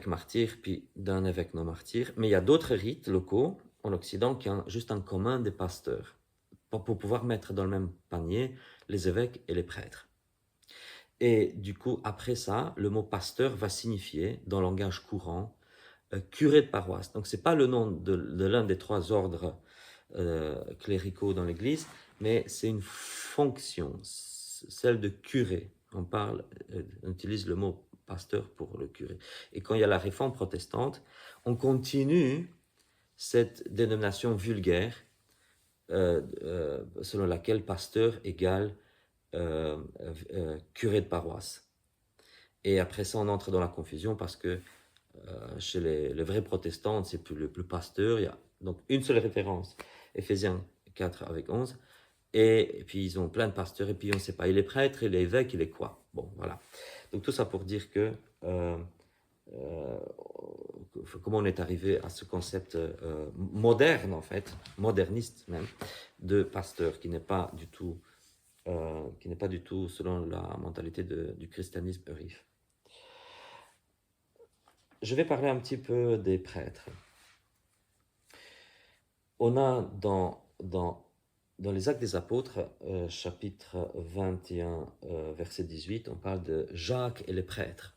martyr, puis d'un évêque non martyr, mais il y a d'autres rites locaux en Occident qui ont juste un commun des pasteurs, pour pouvoir mettre dans le même panier les évêques et les prêtres. Et du coup, après ça, le mot pasteur va signifier, dans le langage courant, curé de paroisse. Donc, ce n'est pas le nom de l'un des 3 ordres cléricaux dans l'Église, mais c'est une fonction, celle de curé. On utilise le mot pasteur pour le curé. Et quand il y a la réforme protestante, on continue cette dénomination vulgaire selon laquelle pasteur égale curé de paroisse. Et après ça, on entre dans la confusion parce que chez les vrais protestants, c'est plus le pasteur. Il y a donc une seule référence, Éphésiens 4 avec 11. Et puis ils ont plein de pasteurs, et puis on ne sait pas, il est prêtre, il est évêque, il est quoi. Bon, voilà. Donc tout ça pour dire que comment on est arrivé à ce concept moderne, en fait, moderniste même, de pasteur, qui n'est pas du tout selon la mentalité du christianisme juif. Je vais parler un petit peu des prêtres. On a dans les Actes des Apôtres, chapitre 21, verset 18, on parle de Jacques et les prêtres.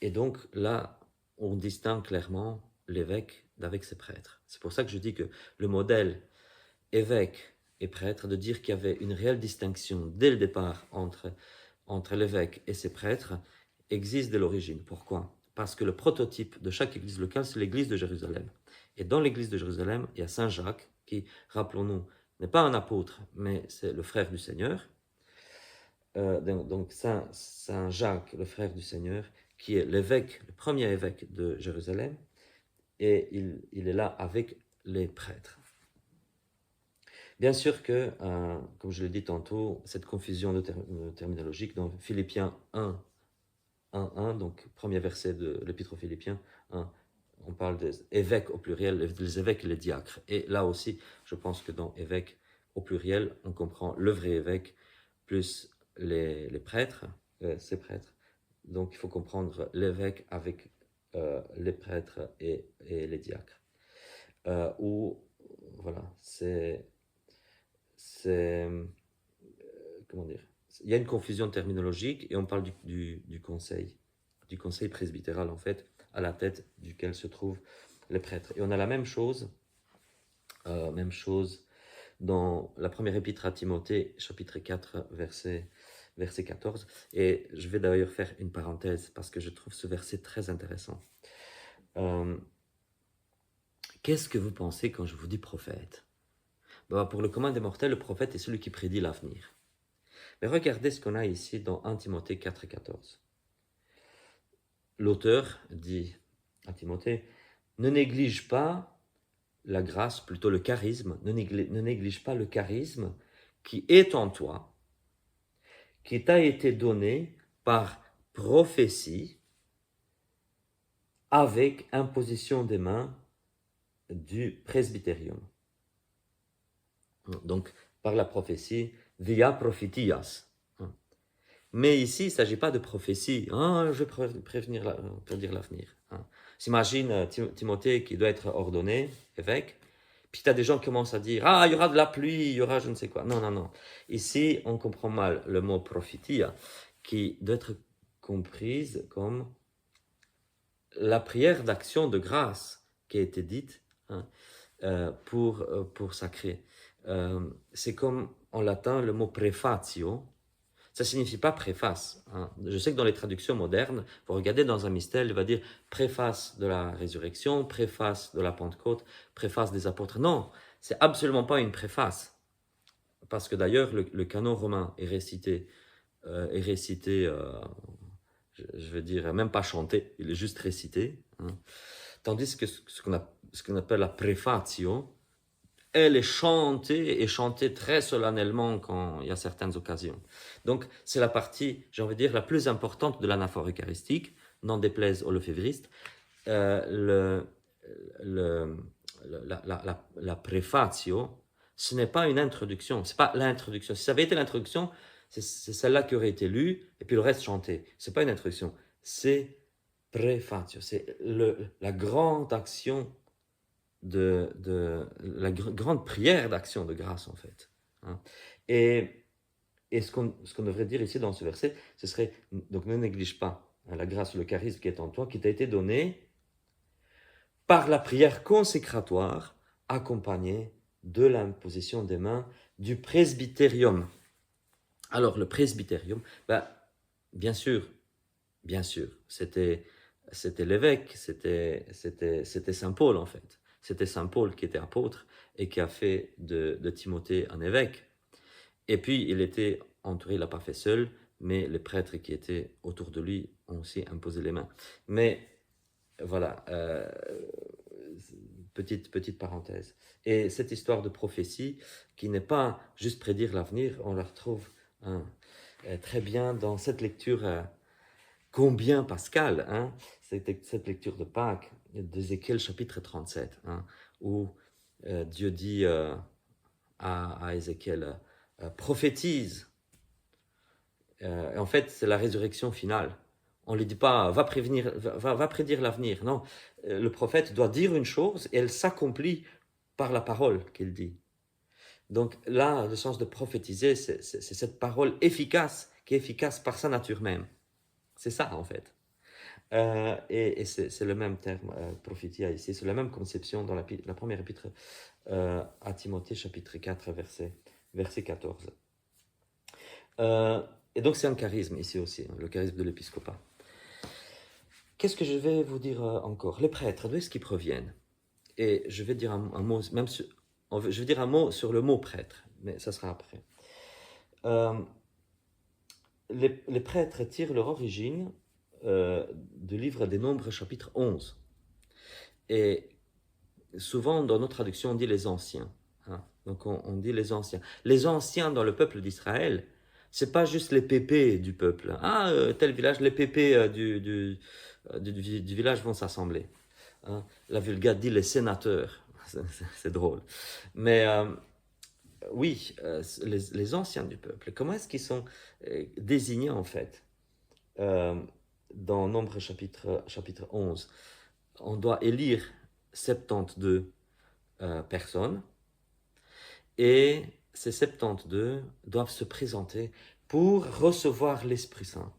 Et donc là, on distingue clairement l'évêque d'avec ses prêtres. C'est pour ça que je dis que le modèle évêque et prêtre, de dire qu'il y avait une réelle distinction dès le départ entre l'évêque et ses prêtres, existe dès l'origine. Pourquoi? Parce que le prototype de chaque église locale, c'est l'église de Jérusalem. Et dans l'église de Jérusalem, il y a Saint Jacques, qui, rappelons-nous, n'est pas un apôtre, mais c'est le frère du Seigneur. Donc Saint Jacques, le frère du Seigneur, qui est l'évêque, le premier évêque de Jérusalem, et il est là avec les prêtres. Bien sûr que, comme je l'ai dit tantôt, cette confusion terminologique dans Philippiens 1, 1, donc premier verset de l'Épître aux Philippiens 1, on parle des évêques au pluriel, les évêques et les diacres. Et là aussi, je pense que dans évêque au pluriel, on comprend le vrai évêque plus les prêtres, ces prêtres. Donc il faut comprendre l'évêque avec les prêtres et les diacres. Ou, voilà, comment dire, il y a une confusion terminologique et on parle du conseil presbytéral en fait, à la tête duquel se trouvent les prêtres. Et on a la même chose dans la première épître à Timothée, chapitre 4, verset 14. Et je vais d'ailleurs faire une parenthèse parce que je trouve ce verset très intéressant. Qu'est-ce que vous pensez quand je vous dis prophète? Pour le commun des mortels, le prophète est celui qui prédit l'avenir. Mais regardez ce qu'on a ici dans 1 Timothée 4, 14. L'auteur dit à Timothée, ne néglige pas la grâce, plutôt le charisme, ne néglige pas le charisme qui est en toi, qui t'a été donné par prophétie avec imposition des mains du presbytérium. Donc, par la prophétie, via prophetias. Mais ici, il ne s'agit pas de prophétie. Je vais prédire l'avenir. S'imagine Timothée qui doit être ordonné, évêque, puis tu as des gens qui commencent à dire il y aura de la pluie, il y aura je ne sais quoi. Non. Ici, on comprend mal le mot prophétia, qui doit être comprise comme la prière d'action de grâce qui a été dite pour sacrer. C'est comme en latin le mot préfatio. Ça ne signifie pas préface. Je sais que dans les traductions modernes, vous regardez dans un mystère, il va dire préface de la résurrection, préface de la Pentecôte, préface des apôtres. Non, c'est absolument pas une préface. Parce que d'ailleurs, le canon romain est récité, je veux dire, même pas chanté, il est juste récité. Tandis que ce qu'on appelle la préfatio, elle est chantée très solennellement quand il y a certaines occasions. Donc, c'est la partie, j'ai envie de dire, la plus importante de l'anaphore eucharistique, n'en déplaise aux lefévristes. La préfatio, ce n'est pas une introduction, c'est pas l'introduction. Si ça avait été l'introduction, c'est celle-là qui aurait été lue, et puis le reste chanté. C'est pas une introduction, c'est préfatio, c'est la grande action la grande prière d'action de grâce en fait. Et ce qu'on devrait dire ici dans ce verset, ce serait, donc ne néglige pas la grâce ou le charisme qui est en toi, qui t'a été donné par la prière consécratoire accompagnée de l'imposition des mains du presbytérium. Alors, le presbytérium, bien sûr, c'était l'évêque, c'était Saint Paul en fait. C'était Saint Paul qui était apôtre et qui a fait de Timothée un évêque. Et puis, il était entouré, il l'a pas fait seul, mais les prêtres qui étaient autour de lui ont aussi imposé les mains. Mais voilà, petite parenthèse. Et cette histoire de prophétie, qui n'est pas juste prédire l'avenir, on la retrouve hein, très bien dans cette lecture combien pascale, hein, cette lecture de Pâques, d'Ézéchiel chapitre 37, hein, où Dieu dit à Ézéchiel, prophétise. En fait, c'est la résurrection finale. On ne lui dit pas, va prédire l'avenir. Non, le prophète doit dire une chose et elle s'accomplit par la parole qu'il dit. Donc là, le sens de prophétiser, c'est cette parole efficace, qui est efficace par sa nature même. C'est ça, en fait. Et c'est le même terme, prophétia ici, c'est la même conception dans la première épître à Timothée, chapitre 4, verset 14. Et donc c'est un charisme ici aussi, hein, le charisme de l'épiscopat. Qu'est-ce que je vais vous dire encore? Les prêtres, d'où est-ce qu'ils proviennent? Et je vais dire un mot, je vais dire un mot sur le mot prêtre, mais ça sera après. Les prêtres tirent leur origine du livre des Nombres, chapitre 11. Et souvent, dans nos traductions, on dit les anciens. Hein. Donc, on dit les anciens. Les anciens dans le peuple d'Israël, c'est pas juste les pépés du peuple. Ah, tel village, les pépés du village vont s'assembler. Hein. La Vulgate dit les sénateurs. C'est drôle. Mais oui, les anciens du peuple, comment est-ce qu'ils sont désignés en fait dans Nombre chapitre 11? On doit élire 72 personnes et ces 72 doivent se présenter pour recevoir l'Esprit Saint.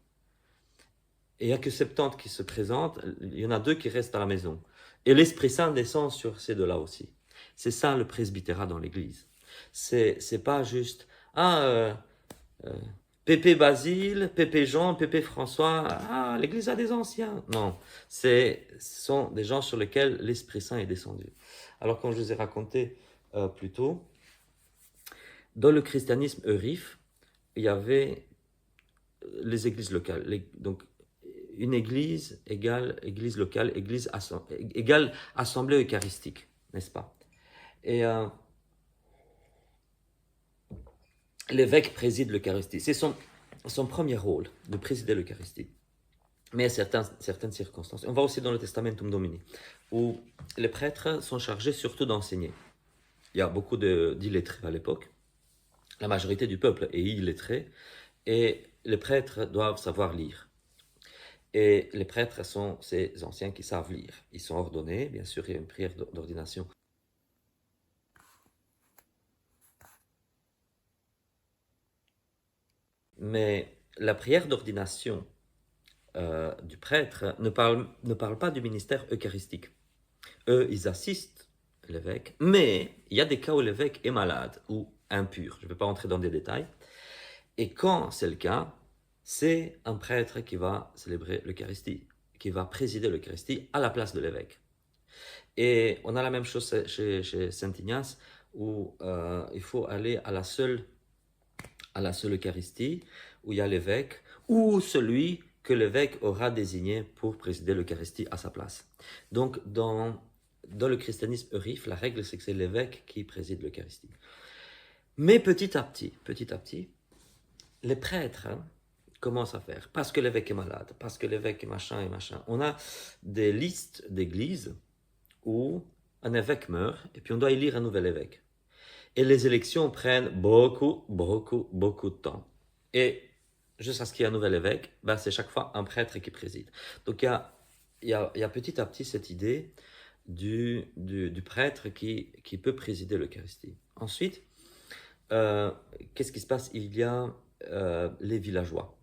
Et il n'y a que 70 qui se présentent, il y en a 2 qui restent à la maison. Et l'Esprit Saint descend sur ces 2-là aussi. C'est ça le presbytérat dans l'Église. C'est pas juste Pépé Basile, Pépé Jean, Pépé François, l'Église a des anciens. Non, ce sont des gens sur lesquels l'Esprit Saint est descendu. Alors comme je vous ai raconté plus tôt, dans le christianisme eurif, il y avait les églises locales. Donc une église égale église locale, égale assemblée eucharistique, n'est-ce pas? Et l'évêque préside l'Eucharistie. C'est son premier rôle, de présider l'Eucharistie. Mais il y a certaines circonstances. On va aussi dans le Testamentum Domini, où les prêtres sont chargés surtout d'enseigner. Il y a beaucoup d'illettrés à l'époque. La majorité du peuple est illettré, et les prêtres doivent savoir lire. Et les prêtres sont ces anciens qui savent lire. Ils sont ordonnés, bien sûr, il y a une prière d'ordination. Mais la prière d'ordination du prêtre ne parle pas du ministère eucharistique. Eux, ils assistent l'évêque, mais il y a des cas où l'évêque est malade ou impur. Je ne vais pas entrer dans des détails. Et quand c'est le cas, c'est un prêtre qui va célébrer l'Eucharistie, qui va présider l'Eucharistie à la place de l'évêque. Et on a la même chose chez Saint Ignace, où il faut aller à la seule Eucharistie, où il y a l'évêque, ou celui que l'évêque aura désigné pour présider l'Eucharistie à sa place. Donc, dans le christianisme eurif, la règle, c'est que c'est l'évêque qui préside l'Eucharistie. Mais petit à petit, les prêtres commencent à faire, parce que l'évêque est malade, parce que l'évêque est machin et machin. On a des listes d'églises où un évêque meurt, et puis on doit élire un nouvel évêque. Et les élections prennent beaucoup de temps. Et jusqu'à ce qu'il y ait un nouvel évêque, c'est chaque fois un prêtre qui préside. Donc il y a petit à petit cette idée du prêtre qui peut présider l'Eucharistie. Ensuite, qu'est-ce qui se passe? Il y a les villageois.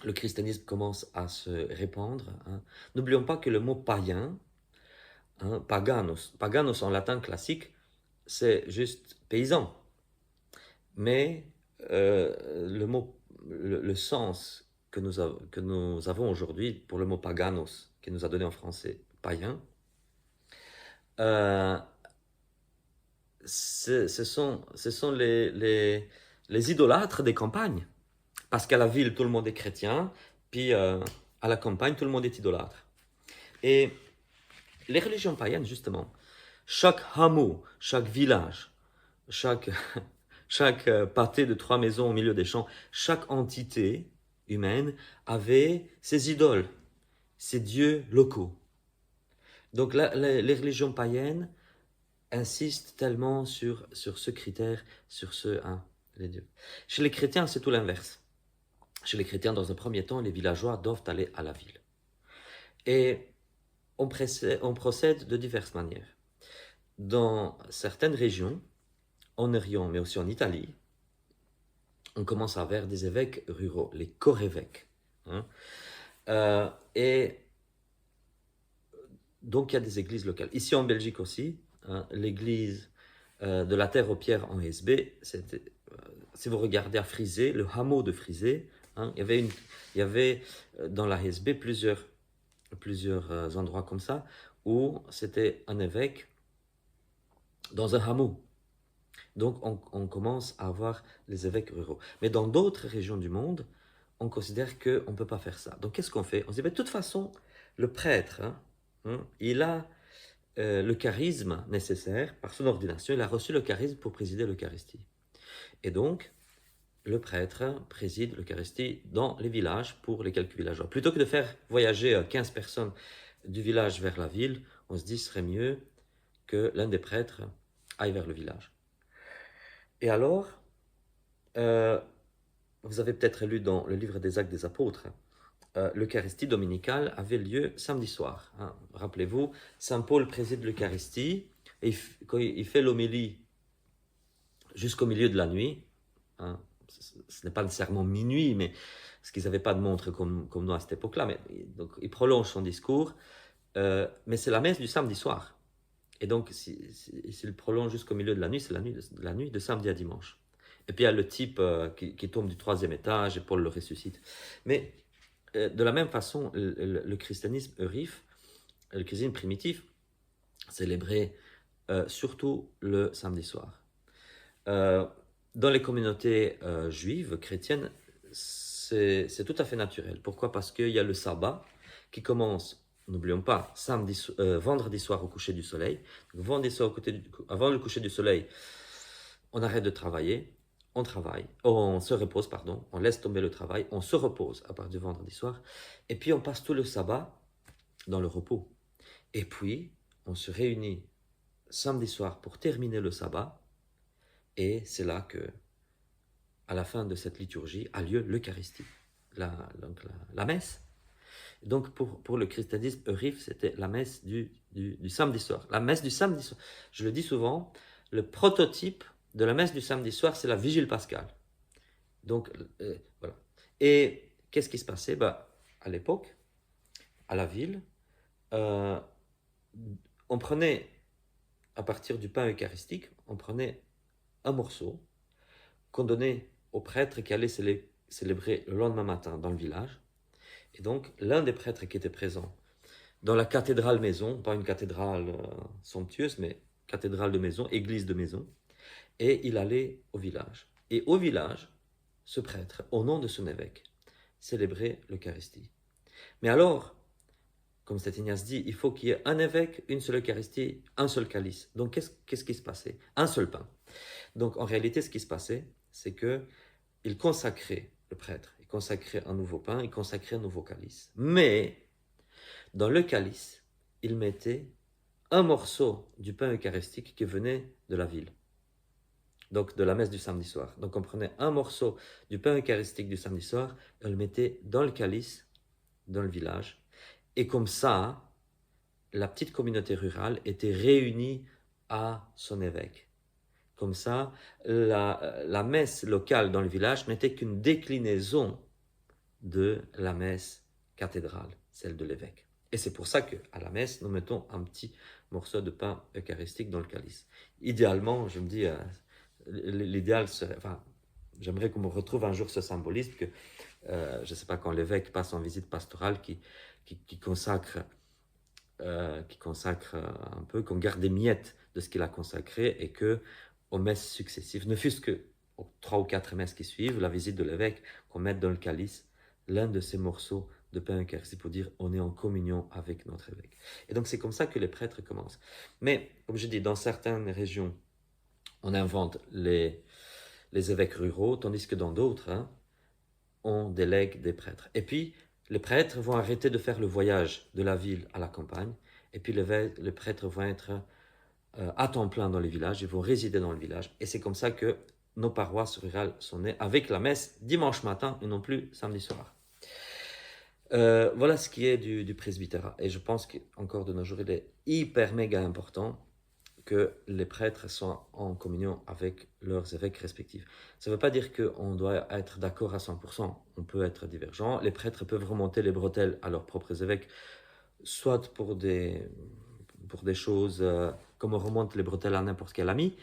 Le christianisme commence à se répandre. Hein. N'oublions pas que le mot païen, hein, paganos en latin classique, c'est juste paysan. Mais le sens que nous avons aujourd'hui pour le mot paganos, qui nous a donné en français païen, euh, ce sont les idolâtres des campagnes. Parce qu'à la ville, tout le monde est chrétien, puis à la campagne, tout le monde est idolâtre. Et les religions païennes, justement, chaque hameau, chaque village, chaque, chaque pâté de 3 maisons au milieu des champs, chaque entité humaine avait ses idoles, ses dieux locaux. Donc les religions païennes insistent tellement sur ce critère, sur les dieux. Chez les chrétiens, c'est tout l'inverse. Chez les chrétiens, dans un premier temps, les villageois doivent aller à la ville. Et on procède de diverses manières. Dans certaines régions, en Orient, mais aussi en Italie, on commence à avoir des évêques ruraux, les corévêques. Hein. Et donc, il y a des églises locales. Ici en Belgique aussi, hein, l'église de la Terre aux Pierres en SB, si vous regardez à Frisé, le hameau de Frisé, hein, il y avait dans la SB plusieurs endroits comme ça, où c'était un évêque dans un hameau. Donc, on commence à avoir les évêques ruraux. Mais dans d'autres régions du monde, on considère qu'on ne peut pas faire ça. Donc, qu'est-ce qu'on fait? On se dit, de toute façon, le prêtre, il a le charisme nécessaire, par son ordination, il a reçu le charisme pour présider l'Eucharistie. Et donc, le prêtre préside l'Eucharistie dans les villages pour les quelques villageois. Plutôt que de faire voyager 15 personnes du village vers la ville, on se dit ce serait mieux que l'un des prêtres aille vers le village. Et alors, vous avez peut-être lu dans le livre des Actes des Apôtres, l'Eucharistie dominicale avait lieu samedi soir. Hein. Rappelez-vous, Saint Paul préside l'Eucharistie, et quand il fait l'homélie jusqu'au milieu de la nuit, hein, ce n'est pas nécessairement minuit, mais parce qu'ils n'avaient pas de montre comme nous à cette époque-là, mais donc il prolonge son discours, mais c'est la messe du samedi soir. Et donc, s'il prolonge jusqu'au milieu de la nuit, c'est la nuit de samedi à dimanche. Et puis il y a le type qui tombe du 3e étage et Paul le ressuscite. Mais de la même façon, le christianisme eurif, le christianisme primitif, célébrait surtout le samedi soir. Dans les communautés juives, chrétiennes, c'est tout à fait naturel. Pourquoi? Parce qu'il y a le sabbat qui commence, n'oublions pas, vendredi soir au coucher du soleil. Vendredi soir, avant le coucher du soleil, on arrête de travailler, on travaille, on se repose, pardon, on laisse tomber le travail, on se repose à partir du vendredi soir, et puis on passe tout le sabbat dans le repos. Et puis, on se réunit samedi soir pour terminer le sabbat, et c'est là que, à la fin de cette liturgie, a lieu l'Eucharistie, la messe. Donc pour le christianisme eurif, c'était la messe du samedi soir. La messe du samedi soir, je le dis souvent, le prototype de la messe du samedi soir, c'est la vigile pascale. Donc voilà. Et qu'est-ce qui se passait? À l'époque, à la ville, on prenait, à partir du pain eucharistique, on prenait un morceau qu'on donnait au prêtre qui allait célébrer le lendemain matin dans le village. Et donc, l'un des prêtres qui était présent dans la cathédrale maison, pas une cathédrale somptueuse, mais cathédrale de maison, église de maison, et il allait au village. Et au village, ce prêtre, au nom de son évêque, célébrait l'Eucharistie. Mais alors, comme Saint Ignace dit, il faut qu'il y ait un évêque, une seule Eucharistie, un seul calice. Donc, qu'est-ce qui se passait? Un seul pain. Donc, en réalité, ce qui se passait, c'est qu'il consacrait, le prêtre, il consacrait un nouveau pain, il consacrait un nouveau calice. Mais, dans le calice, il mettait un morceau du pain eucharistique qui venait de la ville. Donc, de la messe du samedi soir. Donc, on prenait un morceau du pain eucharistique du samedi soir, et on le mettait dans le calice, dans le village. Et comme ça, la petite communauté rurale était réunie à son évêque. Comme ça, la messe locale dans le village n'était qu'une déclinaison de la messe cathédrale, celle de l'évêque. Et c'est pour ça qu'à la messe, nous mettons un petit morceau de pain eucharistique dans le calice. Idéalement, je me dis, l'idéal serait, enfin, j'aimerais qu'on me retrouve un jour ce symbolisme que, je ne sais pas, quand l'évêque passe en visite pastorale, qui consacre un peu, qu'on garde des miettes de ce qu'il a consacré et que aux messes successives, ne fût-ce que aux 3 ou 4 messes qui suivent, la visite de l'évêque, qu'on mette dans le calice l'un de ces morceaux de pain eucharistique pour dire on est en communion avec notre évêque. Et donc c'est comme ça que les prêtres commencent. Mais comme je dis, dans certaines régions, on invente les évêques ruraux, tandis que dans d'autres, hein, on délègue des prêtres. Et puis, les prêtres vont arrêter de faire le voyage de la ville à la campagne, et puis les prêtres vont être à temps plein dans les villages, ils vont résider dans le village. Et c'est comme ça que nos paroisses rurales sont nées, avec la messe dimanche matin et non plus samedi soir. Voilà ce qui est du presbytérat. Et je pense qu'encore de nos jours, il est hyper méga important que les prêtres soient en communion avec leurs évêques respectifs. Ça ne veut pas dire qu'on doit être d'accord à 100%, on peut être divergent. Les prêtres peuvent remonter les bretelles à leurs propres évêques, soit pour des choses comme on remonte les bretelles à n'importe quel ami,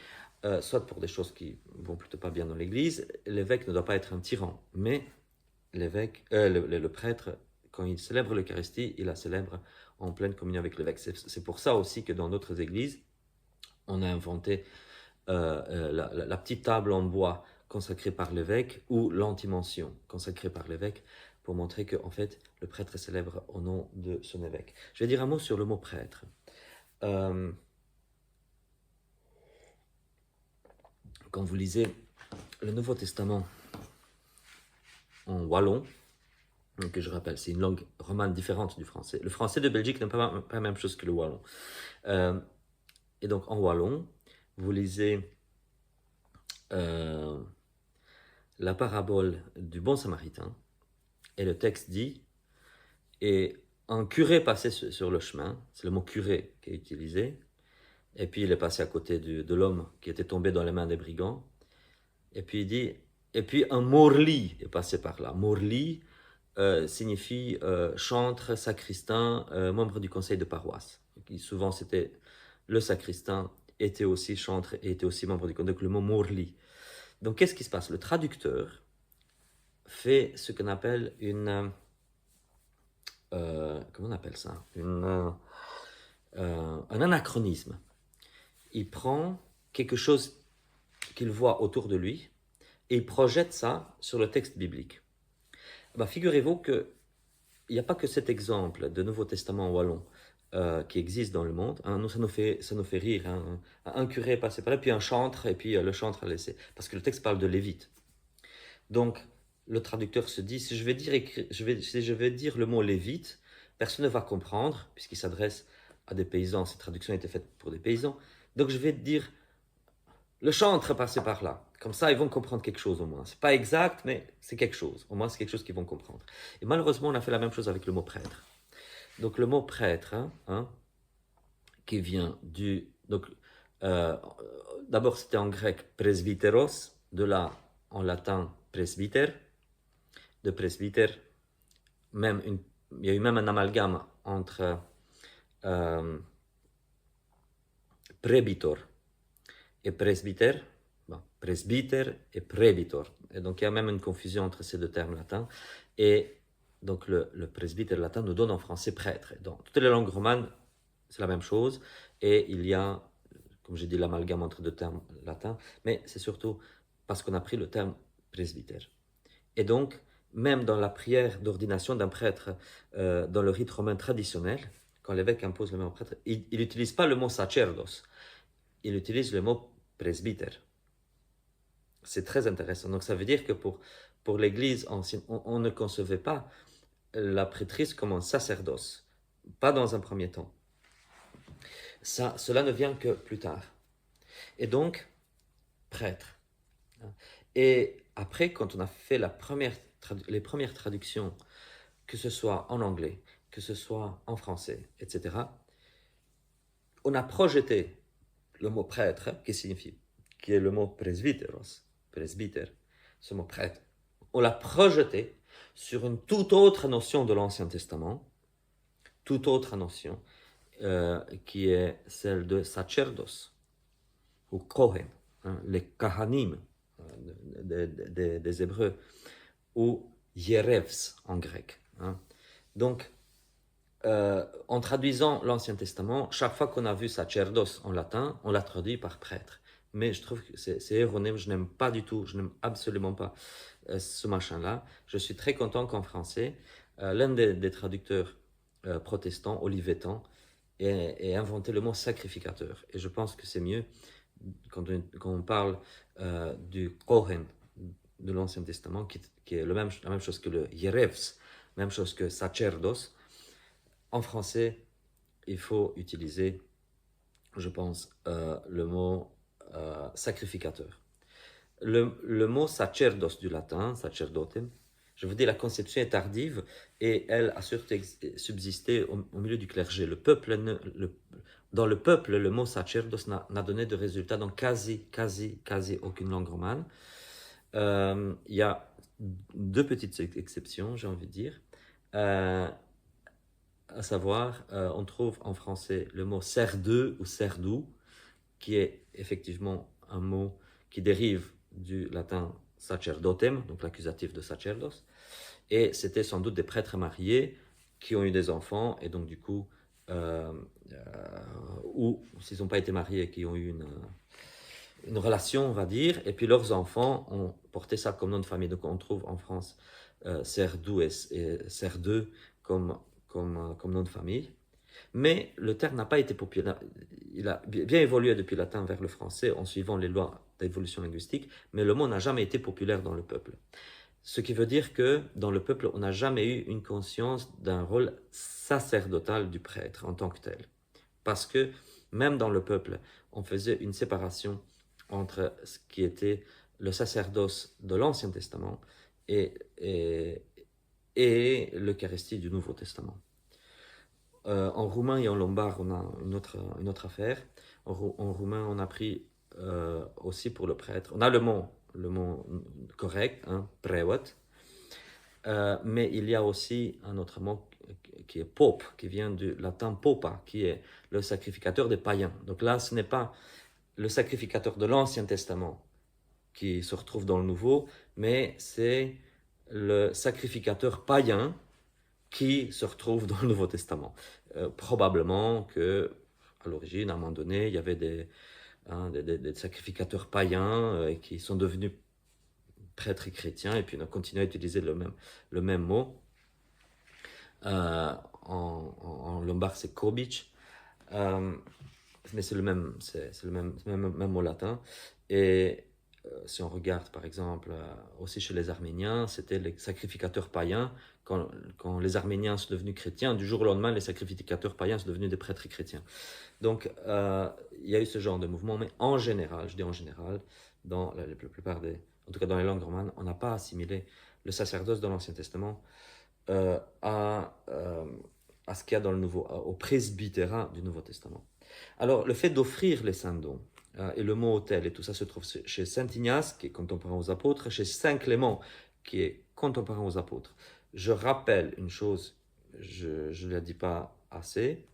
soit pour des choses qui vont plutôt pas bien dans l'église. L'évêque ne doit pas être un tyran, mais le prêtre, quand il célèbre l'Eucharistie, il la célèbre en pleine communion avec l'évêque. C'est pour ça aussi que dans d'autres églises, on a inventé la petite table en bois consacrée par l'évêque ou l'antimension consacrée par l'évêque pour montrer que en fait, le prêtre célèbre au nom de son évêque. Je vais dire un mot sur le mot prêtre. Quand vous lisez le Nouveau Testament en wallon, que je rappelle, c'est une langue romane différente du français. Le français de Belgique n'est pas la même chose que le wallon. Et donc en wallon, vous lisez la parabole du bon samaritain, et le texte dit, et un curé passait sur le chemin, c'est le mot curé qui est utilisé, et puis il est passé à côté de l'homme qui était tombé dans les mains des brigands, et puis il dit, et puis un morli est passé par là. Morli signifie chantre, sacristain, membre du conseil de paroisse. Souvent c'était le sacristain, était aussi chantre et était aussi membre du conseil, donc le mot morli. Donc qu'est-ce qui se passe? Le traducteur fait ce qu'on appelle comment on appelle ça? Un anachronisme. Il prend quelque chose qu'il voit autour de lui et il projette ça sur le texte biblique. Ben, figurez-vous qu'il n'y a pas que cet exemple de Nouveau Testament wallon qui existe dans le monde. Hein, nous, ça nous fait rire. Hein. Un curé est passé par là, puis un chantre, et puis le chantre a laissé. Parce que le texte parle de Lévite. Donc, le traducteur se dit, si je vais dire le mot Lévite, personne ne va comprendre, puisqu'il s'adresse à des paysans. Cette traduction a été faite pour des paysans. Donc, je vais dire, le chantre passé par là. Comme ça, ils vont comprendre quelque chose au moins. C'est pas exact, mais c'est quelque chose. Au moins, c'est quelque chose qu'ils vont comprendre. Et malheureusement, on a fait la même chose avec le mot prêtre. Donc, le mot prêtre, qui vient du... Donc, d'abord, c'était en grec presbyteros, de là, en latin, presbyter. De presbyter, il y a eu même un amalgame entre prebitor et presbyter, presbyter et prebitor. Et donc il y a même une confusion entre ces deux termes latins. Et donc le presbyter latin nous donne en français prêtre. Dans toutes les langues romanes, c'est la même chose. Et il y a, comme j'ai dit, l'amalgame entre deux termes latins. Mais c'est surtout parce qu'on a pris le terme presbyter. Et donc, même dans la prière d'ordination d'un prêtre, dans le rite romain traditionnel, quand l'évêque impose le mot prêtre, il n'utilise pas le mot sacerdos, il utilise le mot presbyter. C'est très intéressant. Donc ça veut dire que pour l'Église ancienne, on ne concevait pas la prêtrise comme un sacerdoce, pas dans un premier temps. Cela ne vient que plus tard. Et donc, prêtre. Et après, quand on a fait les premières traductions, que ce soit en anglais, que ce soit en français, etc., on a projeté le mot prêtre, qui est le mot presbyteros, presbyter, ce mot prêtre, on l'a projeté sur une toute autre notion de l'Ancien Testament, toute autre notion qui est celle de sacerdos ou kohen, hein, les kahanim des Hébreux, ou hierevs en grec. Hein. Donc, en traduisant l'Ancien Testament, chaque fois qu'on a vu sacerdos en latin, on l'a traduit par prêtre. Mais je trouve que c'est erroné, je n'aime pas du tout, je n'aime absolument pas ce machin-là. Je suis très content qu'en français, l'un des traducteurs protestants, Olivetan, ait inventé le mot sacrificateur. Et je pense que c'est mieux quand on parle du Kohen de l'Ancien Testament, qui est la même chose que le hierevs, même chose que sacerdos. En français, il faut utiliser, je pense, le mot sacrificateur. Le mot sacerdos du latin, sacerdotem, je vous dis, la conception est tardive et elle a surtout subsisté au milieu du clergé. Dans le peuple, le mot sacerdos n'a donné de résultat dans quasi aucune langue romane. Il y a deux petites exceptions, j'ai envie de dire. À savoir, on trouve en français le mot serdeux ou serdou, qui est effectivement un mot qui dérive du latin sacerdotem, donc l'accusatif de sacerdos, et c'était sans doute des prêtres mariés qui ont eu des enfants, et donc du coup, ou s'ils n'ont pas été mariés, qui ont eu une relation, on va dire, et puis leurs enfants ont porté ça comme nom de famille. Donc on trouve en France Serdou et Serdeux comme nom de famille. Mais le terme n'a pas été populaire. Il a bien évolué depuis le latin vers le français en suivant les lois d'évolution linguistique, mais le mot n'a jamais été populaire dans le peuple. Ce qui veut dire que dans le peuple, on n'a jamais eu une conscience d'un rôle sacerdotal du prêtre en tant que tel. Parce que même dans le peuple, on faisait une séparation entre ce qui était le sacerdoce de l'Ancien Testament et l'Eucharistie du Nouveau Testament. En roumain et en lombard, on a une autre affaire. En roumain, on a pris aussi pour le prêtre. On a le mot correct, hein, preot, mais il y a aussi un autre mot qui est pope, qui vient du latin popa, qui est le sacrificateur des païens. Donc là, ce n'est pas le sacrificateur de l'Ancien Testament qui se retrouve dans le Nouveau, mais c'est le sacrificateur païen qui se retrouve dans le Nouveau Testament. Probablement que à l'origine, à un moment donné, il y avait des sacrificateurs païens qui sont devenus prêtres et chrétiens, et puis on a continué à utiliser le même mot. En lombard, c'est kobic, mais c'est le même mot latin. Et si on regarde par exemple aussi chez les Arméniens, c'était les sacrificateurs païens. Quand les Arméniens sont devenus chrétiens, du jour au lendemain, les sacrificateurs païens sont devenus des prêtres chrétiens. Donc, il y a eu ce genre de mouvement, mais en général, je dis en général, dans la plupart en tout cas dans les langues romanes, on n'a pas assimilé le sacerdoce dans l'Ancien Testament à ce qu'il y a dans le Nouveau, au presbytérat du Nouveau Testament. Alors, le fait d'offrir les saints dons, et le mot autel et tout ça se trouve chez Saint Ignace, qui est contemporain aux apôtres, chez Saint Clément, qui est contemporain aux apôtres. Je rappelle une chose, je ne la dis pas assez.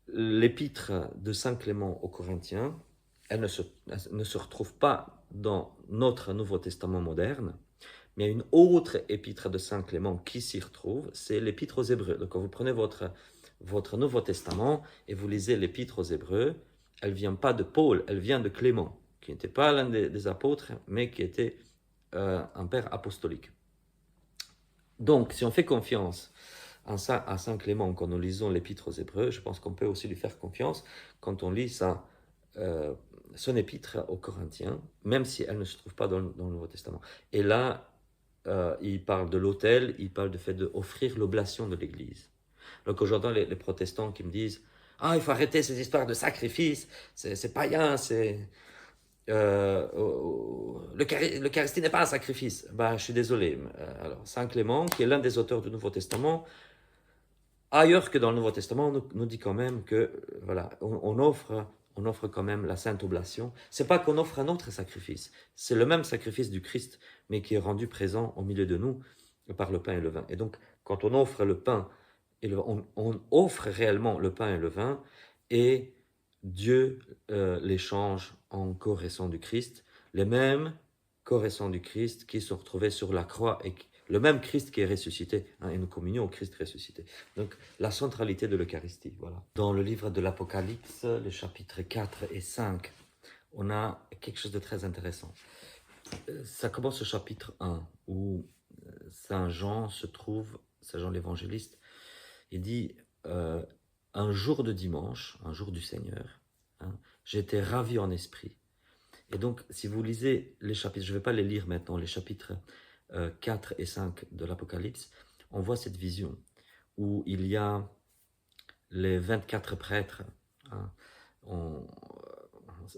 L'épître de Saint Clément aux Corinthiens, elle ne se retrouve pas dans notre Nouveau Testament moderne, mais il y a une autre épître de Saint Clément qui s'y retrouve, c'est l'épître aux Hébreux. Donc quand vous prenez votre Nouveau Testament et vous lisez l'épître aux Hébreux, elle ne vient pas de Paul, elle vient de Clément, qui n'était pas l'un des apôtres, mais qui était un père apostolique. Donc, si on fait confiance à Saint Clément quand nous lisons l'épître aux Hébreux, je pense qu'on peut aussi lui faire confiance quand on lit son épître aux Corinthiens, même si elle ne se trouve pas dans le Nouveau Testament. Et là, il parle de l'autel, il parle du fait d'offrir l'oblation de l'Église. Donc aujourd'hui, les protestants qui me disent « Ah, il faut arrêter ces histoires de sacrifice, c'est païen, l'Eucharistie n'est pas un sacrifice. » Je suis désolé. Alors, Saint Clément, qui est l'un des auteurs du Nouveau Testament, ailleurs que dans le Nouveau Testament, nous dit quand même que voilà, on offre quand même la Sainte Oblation. C'est pas qu'on offre un autre sacrifice, c'est le même sacrifice du Christ, mais qui est rendu présent au milieu de nous par le pain et le vin. Et donc, quand on offre le pain, on offre réellement le pain et le vin, et Dieu les change en corps et sang du Christ, les mêmes corps et sang du Christ qui se retrouvaient sur la croix, et le même Christ qui est ressuscité, hein, et nous communions au Christ ressuscité. Donc la centralité de l'Eucharistie, voilà. Dans le livre de l'Apocalypse, les chapitres 4 et 5, on a quelque chose de très intéressant. Ça commence au chapitre 1, où Saint Jean se trouve, Saint Jean l'évangéliste, il dit un jour de dimanche, un jour du Seigneur, hein, j'étais ravi en esprit. Et donc, si vous lisez les chapitres, je ne vais pas les lire maintenant, les chapitres 4 et 5 de l'Apocalypse, on voit cette vision où il y a les 24 prêtres, hein,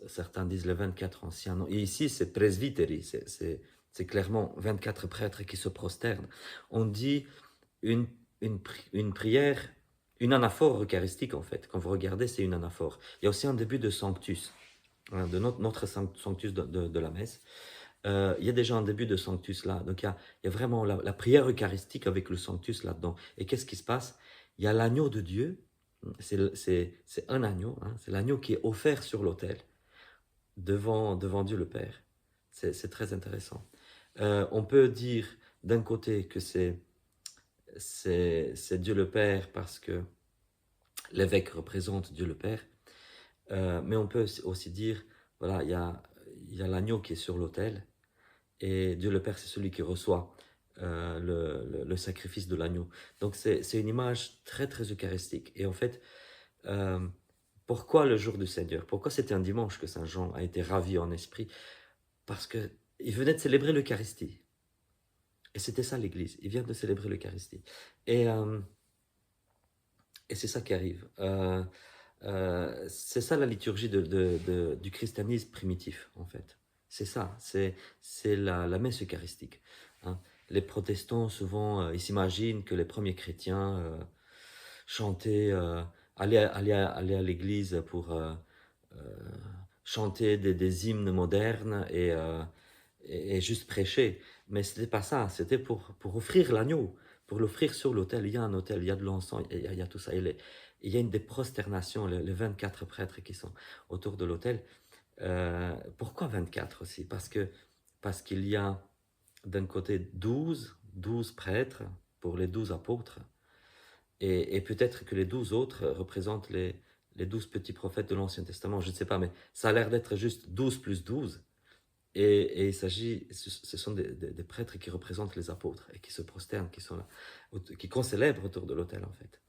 certains disent les 24 anciens, non, et ici c'est presbyteri, c'est clairement 24 prêtres qui se prosternent. On dit une prière, une anaphore eucharistique en fait. Quand vous regardez, c'est une anaphore. Il y a aussi un début de sanctus, hein, de notre sanctus de la messe. Il y a déjà un début de sanctus là. Donc il y a vraiment la prière eucharistique avec le sanctus là-dedans. Et qu'est-ce qui se passe? Il y a l'agneau de Dieu, c'est un agneau, hein, c'est l'agneau qui est offert sur l'autel devant Dieu le Père. C'est très intéressant. On peut dire d'un côté que c'est Dieu le Père parce que l'évêque représente Dieu le Père, mais on peut aussi dire, voilà, il y a l'agneau qui est sur l'autel, et Dieu le Père, c'est celui qui reçoit le sacrifice de l'agneau. Donc c'est une image très très eucharistique. Et en fait, pourquoi le jour du Seigneur? Pourquoi c'était un dimanche que Saint Jean a été ravi en esprit? Parce qu'il venait de célébrer l'Eucharistie. Et c'était ça l'Église, il vient de célébrer l'Eucharistie. Et c'est ça qui arrive. C'est ça la liturgie du christianisme primitif, en fait. C'est ça, c'est la messe eucharistique, hein. Les protestants, souvent, ils s'imaginent que les premiers chrétiens chantaient, allaient à l'église pour chanter des hymnes modernes et juste prêcher. Mais ce n'était pas ça, c'était pour offrir l'agneau, pour l'offrir sur l'autel. Il y a un autel, il y a de l'encens, il y a tout ça. Il y a une des prosternations, les 24 prêtres qui sont autour de l'autel. Pourquoi 24 aussi? Parce qu'il y a d'un côté 12 prêtres pour les 12 apôtres, et peut-être que les 12 autres représentent les 12 petits prophètes de l'Ancien Testament, je ne sais pas, mais ça a l'air d'être juste 12 plus 12. Et il s'agit, ce sont des prêtres qui représentent les apôtres et qui se prosternent, qui sont là, qui concélèbrent autour de l'autel en fait.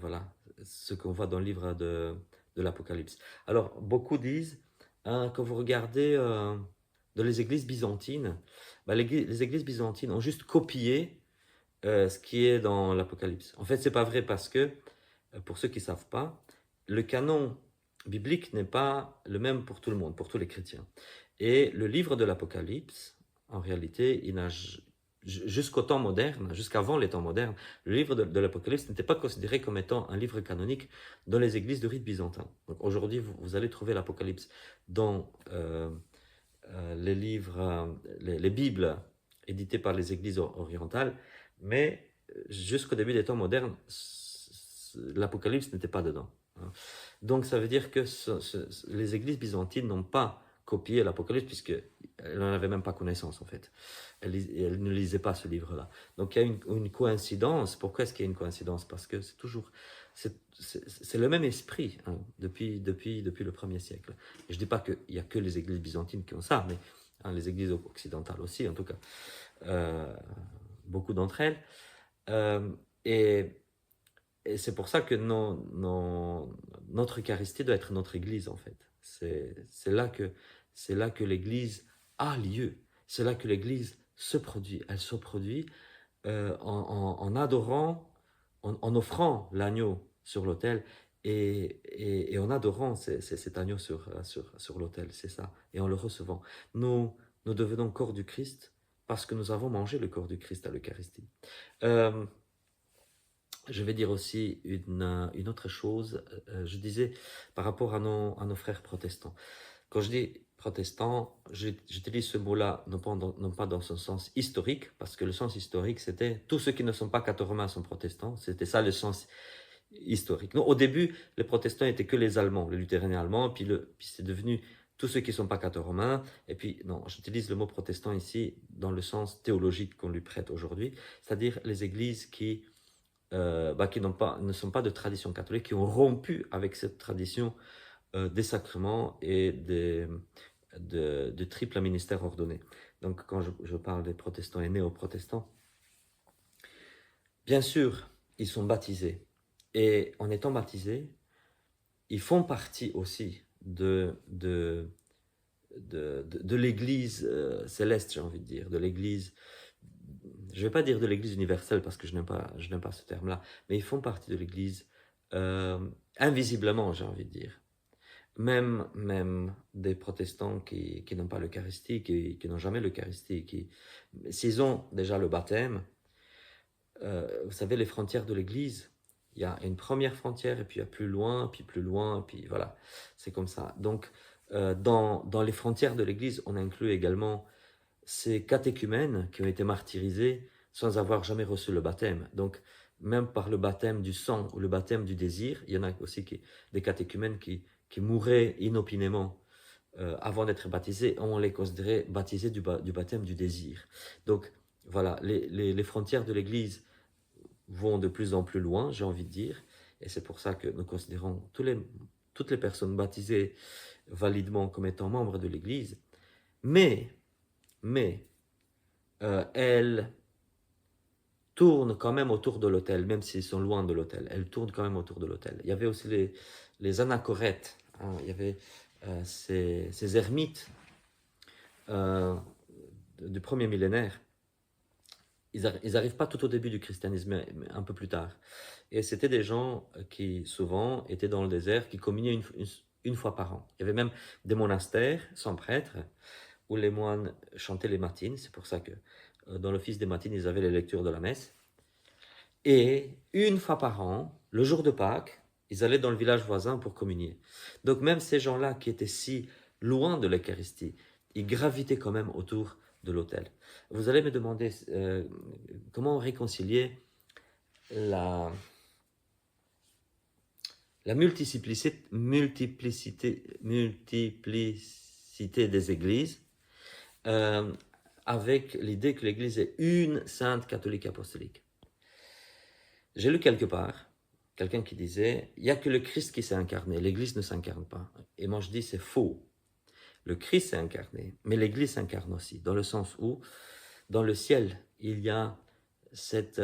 Voilà, ce qu'on voit dans le livre de l'Apocalypse. Alors, beaucoup disent, hein, quand vous regardez dans les églises byzantines, bah, les églises byzantines ont juste copié ce qui est dans l'Apocalypse. En fait, c'est pas vrai parce que, pour ceux qui ne savent pas, le canon biblique n'est pas le même pour tout le monde, pour tous les chrétiens. Et le livre de l'Apocalypse, en réalité, il n'a jusqu'au temps moderne, jusqu'avant les temps modernes, le livre de l'Apocalypse n'était pas considéré comme étant un livre canonique dans les églises de rite byzantin. Donc aujourd'hui, vous allez trouver l'Apocalypse dans les livres, les Bibles éditées par les églises orientales, mais jusqu'au début des temps modernes, l'Apocalypse n'était pas dedans, hein. Donc ça veut dire que les églises byzantines n'ont pas copié l'Apocalypse, puisqu'elles n'en avaient même pas connaissance en fait. Elles ne lisaient pas ce livre-là. Donc il y a une coïncidence. Pourquoi est-ce qu'il y a une coïncidence? Parce que c'est toujours, c'est le même esprit, hein, depuis le 1er siècle. Et je ne dis pas qu'il n'y a que les églises byzantines qui ont ça, mais hein, les églises occidentales aussi, en tout cas. Beaucoup d'entre elles. Et c'est pour ça que notre Eucharistie doit être notre Église, en fait. C'est là que l'Église a lieu. C'est là que l'Église se produit. Elle se produit en adorant, en offrant l'agneau sur l'autel et en adorant cet agneau sur l'autel, c'est ça, et en le recevant. Nous devenons corps du Christ parce que nous avons mangé le corps du Christ à l'Eucharistie. Je vais dire aussi une autre chose. Je disais par rapport à nos frères protestants. Quand je dis protestant, j'utilise ce mot-là non pas dans son sens historique, parce que le sens historique, c'était tous ceux qui ne sont pas cathoromains sont protestants. C'était ça le sens historique. Non, au début, les protestants étaient que les Allemands, les luthériens allemands, puis c'est devenu tous ceux qui ne sont pas cathoromains. Et puis, non, j'utilise le mot protestant ici dans le sens théologique qu'on lui prête aujourd'hui, c'est-à-dire les églises qui ne sont pas de tradition catholique, qui ont rompu avec cette tradition des sacrements et de triple ministère ordonné. Donc, quand je parle des protestants et néo-protestants, bien sûr, ils sont baptisés. Et en étant baptisés, ils font partie aussi de l'Église céleste, j'ai envie de dire, de l'Église, je ne vais pas dire de l'Église universelle parce que je n'aime pas ce terme-là, mais ils font partie de l'Église invisiblement, j'ai envie de dire. Même des protestants qui n'ont pas l'Eucharistie, qui n'ont jamais l'Eucharistie, s'ils ont déjà le baptême, vous savez, les frontières de l'Église, il y a une première frontière, et puis il y a plus loin, puis voilà, c'est comme ça. Donc, dans les frontières de l'Église, on inclut également ces catéchumènes qui ont été martyrisés sans avoir jamais reçu le baptême. Donc, même par le baptême du sang ou le baptême du désir, il y en a aussi des catéchumènes qui mouraient inopinément avant d'être baptisés, on les considérait baptisés du baptême du désir. Donc, voilà, les frontières de l'Église vont de plus en plus loin, j'ai envie de dire, et c'est pour ça que nous considérons toutes les personnes baptisées validement comme étant membres de l'Église, mais elles tournent quand même autour de l'autel, même s'ils sont loin de l'autel, elles tournent quand même autour de l'autel. Il y avait aussi les anachorètes, hein, il y avait ces ermites du premier millénaire. Ils n'arrivent pas tout au début du christianisme, mais un peu plus tard. Et c'était des gens qui, souvent, étaient dans le désert, qui communiaient une fois par an. Il y avait même des monastères sans prêtre, où les moines chantaient les matines. C'est pour ça que dans l'office des matines, ils avaient les lectures de la messe. Et une fois par an, le jour de Pâques, ils allaient dans le village voisin pour communier. Donc même ces gens-là qui étaient si loin de l'Eucharistie, ils gravitaient quand même autour de l'autel. Vous allez me demander comment réconcilier la multiplicité des églises avec l'idée que l'Église est une sainte catholique apostolique. J'ai lu quelque part quelqu'un qui disait « il n'y a que le Christ qui s'est incarné, l'Église ne s'incarne pas ». Et moi je dis c'est faux. Le Christ s'est incarné, mais l'Église s'incarne aussi, dans le sens où dans le ciel, il y a cette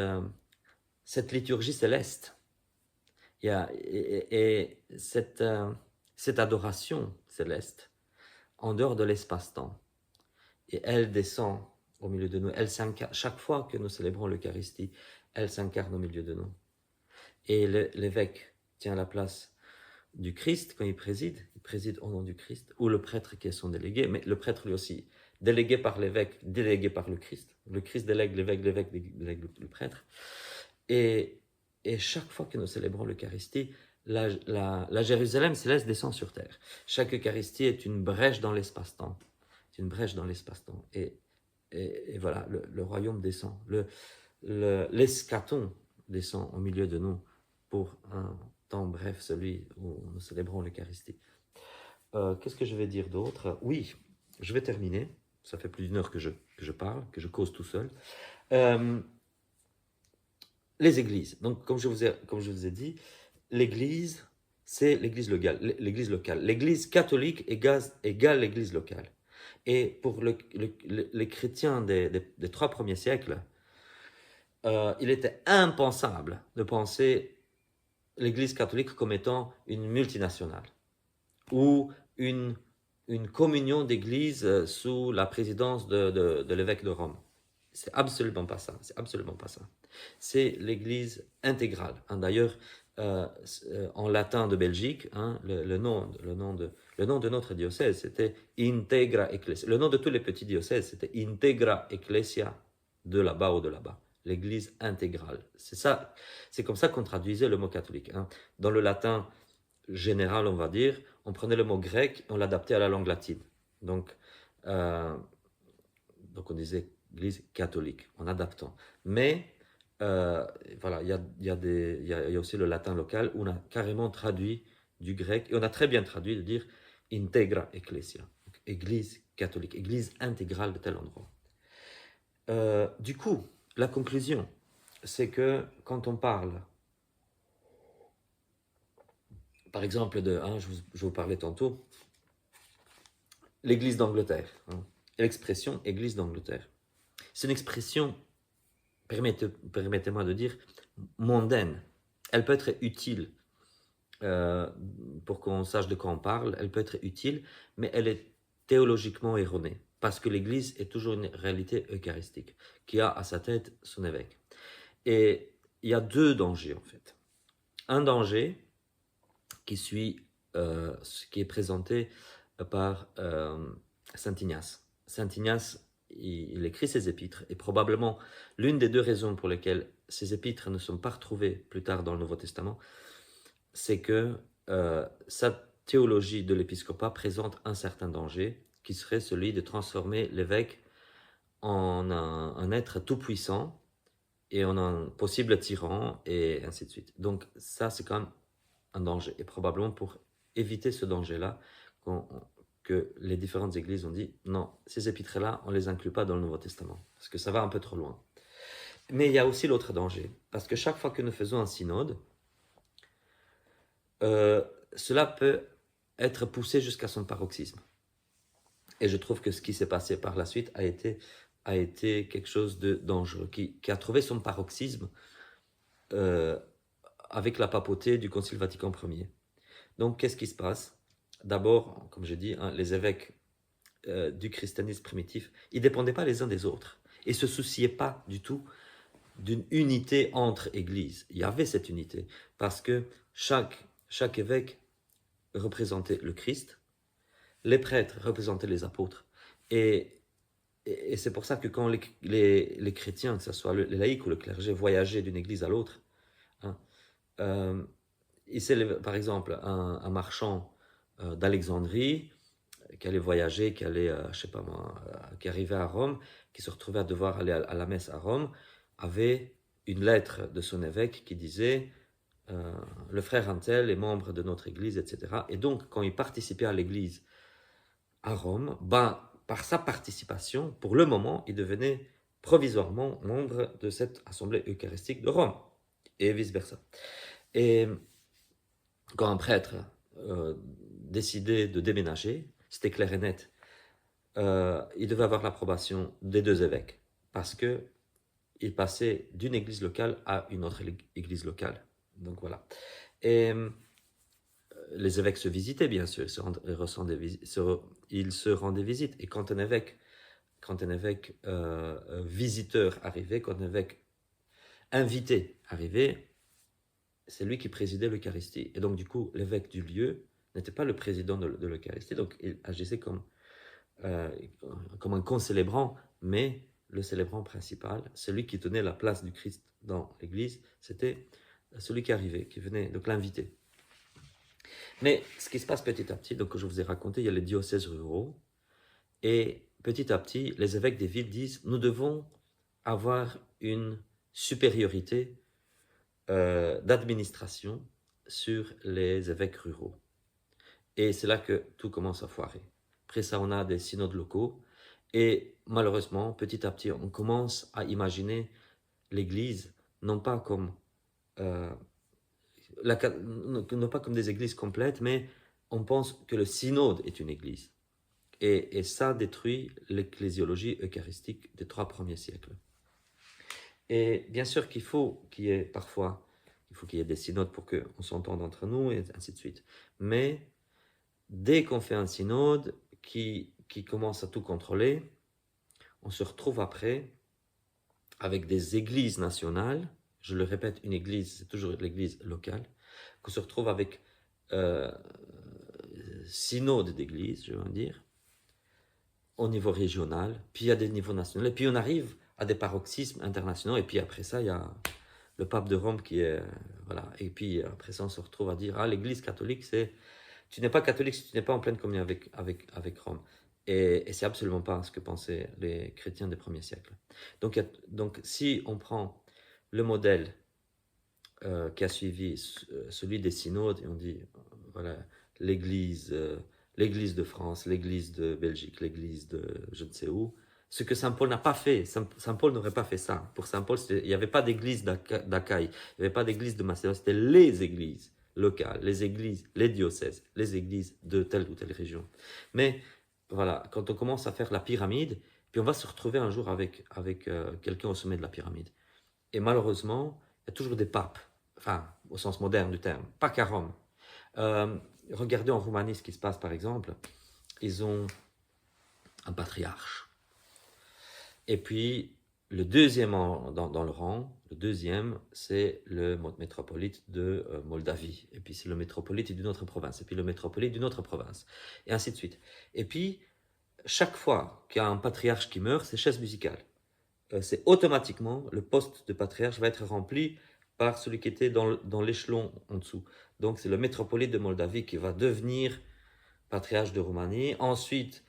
liturgie céleste. Et cette adoration céleste en dehors de l'espace-temps. Et elle descend au milieu de nous. Elle s'incarne. Chaque fois que nous célébrons l'Eucharistie, elle s'incarne au milieu de nous. Et l'évêque tient la place du Christ quand il préside au nom du Christ, ou le prêtre qui est son délégué, mais le prêtre lui aussi, délégué par l'évêque, délégué par le Christ délègue l'évêque, l'évêque délègue le prêtre. Et chaque fois que nous célébrons l'Eucharistie, la Jérusalem céleste descend sur terre. Chaque Eucharistie est une brèche dans l'espace-temps. C'est une brèche dans l'espace-temps. Et voilà, le royaume descend. L'eschaton descend au milieu de nous pour un temps bref, celui où nous célébrons l'Eucharistie. Qu'est-ce que je vais dire d'autre? Oui, je vais terminer. Ça fait plus d'une heure que je parle, que je cause tout seul. Les églises. Donc, comme je vous ai dit, l'église, c'est l'église locale. L'église catholique égale l'église locale. Et pour les chrétiens des 3 premiers siècles, il était impensable de penser l'église catholique comme étant une multinationale ou une communion d'églises sous la présidence de l'évêque de Rome. C'est absolument pas ça. C'est absolument pas ça. C'est l'Église intégrale. Hein. D'ailleurs, en latin de Belgique, hein, le nom de notre diocèse, c'était Integra Ecclesia. Le nom de tous les petits diocèses, c'était Integra Ecclesia de là-bas ou de là-bas. L'Église intégrale. C'est ça. C'est comme ça qu'on traduisait le mot catholique. Hein. Dans le latin, général, on va dire, on prenait le mot grec et on l'adaptait à la langue latine. Donc, euh, donc on disait Église catholique en adaptant. Mais euh, voilà, il y a aussi le latin local où on a carrément traduit du grec et on a très bien traduit de dire integra ecclesia, donc Église catholique, Église intégrale de tel endroit. Du coup, la conclusion, c'est que quand on parle, par exemple, je vous parlais tantôt, l'Église d'Angleterre, hein, l'expression Église d'Angleterre, c'est une expression, permettez-moi de dire, mondaine. Elle peut être utile euh, pour qu'on sache de quoi on parle, elle peut être utile, mais elle est théologiquement erronée, parce que l'Église est toujours une réalité eucharistique, qui a à sa tête son évêque. Et il y a deux dangers en fait. Un danger qui suit ce qui est présenté par Saint Ignace. Saint Ignace, il écrit ses épîtres, et probablement l'une des deux raisons pour lesquelles ces épîtres ne sont pas retrouvées plus tard dans le Nouveau Testament, c'est que sa théologie de l'épiscopat présente un certain danger, qui serait celui de transformer l'évêque en un être tout-puissant, et en un possible tyran, et ainsi de suite. Donc ça, c'est quand même un danger. Et probablement pour éviter ce danger-là, que les différentes églises ont dit, non, ces épîtres-là, on ne les inclut pas dans le Nouveau Testament, parce que ça va un peu trop loin. Mais il y a aussi l'autre danger, parce que chaque fois que nous faisons un synode, cela peut être poussé jusqu'à son paroxysme. Et je trouve que ce qui s'est passé par la suite a été quelque chose de dangereux, qui a trouvé son paroxysme avec la papauté du Concile Vatican Ier. Donc, qu'est-ce qui se passe? D'abord, comme je dis, hein, les évêques du christianisme primitif, ils ne dépendaient pas les uns des autres. Ils ne se souciaient pas du tout d'une unité entre églises. Il y avait cette unité, parce que chaque évêque représentait le Christ, les prêtres représentaient les apôtres. Et c'est pour ça que quand les chrétiens, que ce soit les laïcs ou le clergé, voyageaient d'une église à l'autre, hein, par exemple, un marchand d'Alexandrie qui allait voyager, qui allait, je sais pas moi, qui arrivait à Rome, qui se retrouvait à devoir aller à la messe à Rome, avait une lettre de son évêque qui disait le frère Antel est membre de notre église, etc. Et donc, quand il participait à l'église à Rome, ben, par sa participation, pour le moment, il devenait provisoirement membre de cette assemblée eucharistique de Rome, et vice-versa. Et quand un prêtre décidait de déménager, c'était clair et net, il devait avoir l'approbation des deux évêques, parce qu'il passait d'une église locale à une autre église locale. Donc voilà. Et les évêques se visitaient, bien sûr, ils se rendaient visite. Et quand un évêque visiteur arrivait, quand un évêque invité arrivait, c'est lui qui présidait l'Eucharistie. Et donc, du coup, l'évêque du lieu n'était pas le président de l'Eucharistie, donc il agissait comme un concélébrant, mais le célébrant principal, celui qui tenait la place du Christ dans l'Église, c'était celui qui arrivait, qui venait, donc l'invité. Mais ce qui se passe petit à petit, donc que je vous ai raconté, il y a les diocèses ruraux, et petit à petit, les évêques des villes disent, nous devons avoir une supériorité d'administration sur les évêques ruraux. Et c'est là que tout commence à foirer. Après ça, on a des synodes locaux, et malheureusement, petit à petit, on commence à imaginer l'Église non pas comme non pas comme des églises complètes, mais on pense que le synode est une église. Et ça détruit l'ecclésiologie eucharistique des 3 premiers siècles. Et bien sûr qu'il faut qu'il y ait parfois, il faut qu'il y ait des synodes pour qu'on s'entende entre nous, et ainsi de suite. Mais dès qu'on fait un synode qui commence à tout contrôler, on se retrouve après avec des églises nationales. Je le répète, une église, c'est toujours l'église locale, qu'on se retrouve avec synode d'église, je veux dire, au niveau régional, puis à des niveaux nationaux, et puis on arrive à des paroxysmes internationaux, et puis après ça, il y a le pape de Rome qui est... voilà. Et puis après ça, on se retrouve à dire, ah, l'Église catholique, c'est... Tu n'es pas catholique si tu n'es pas en pleine communion avec Rome. Et c'est absolument pas ce que pensaient les chrétiens des premiers siècles. Donc si on prend le modèle qui a suivi celui des synodes, et on dit, voilà, l'Église de France, l'Église de Belgique, l'Église de je ne sais où, ce que Saint Paul n'a pas fait. Saint Paul n'aurait pas fait ça. Pour Saint Paul, il n'y avait pas d'église d'Achaïe, il n'y avait pas d'église de Macédoine, c'était les églises locales, les églises, les diocèses, les églises de telle ou telle région. Mais voilà, quand on commence à faire la pyramide, puis on va se retrouver un jour avec quelqu'un au sommet de la pyramide. Et malheureusement, il y a toujours des papes, enfin, au sens moderne du terme, pas qu'à Rome. Regardez en Roumanie ce qui se passe par exemple, ils ont un patriarche. Et puis, le deuxième dans le rang, le deuxième, c'est le métropolite de Moldavie. Et puis, c'est le métropolite d'une autre province. Et puis, le métropolite d'une autre province. Et ainsi de suite. Et puis, chaque fois qu'il y a un patriarche qui meurt, c'est chaise musicale. C'est automatiquement, le poste de patriarche va être rempli par celui qui était dans l'échelon en dessous. Donc, c'est le métropolite de Moldavie qui va devenir patriarche de Roumanie. Ensuite,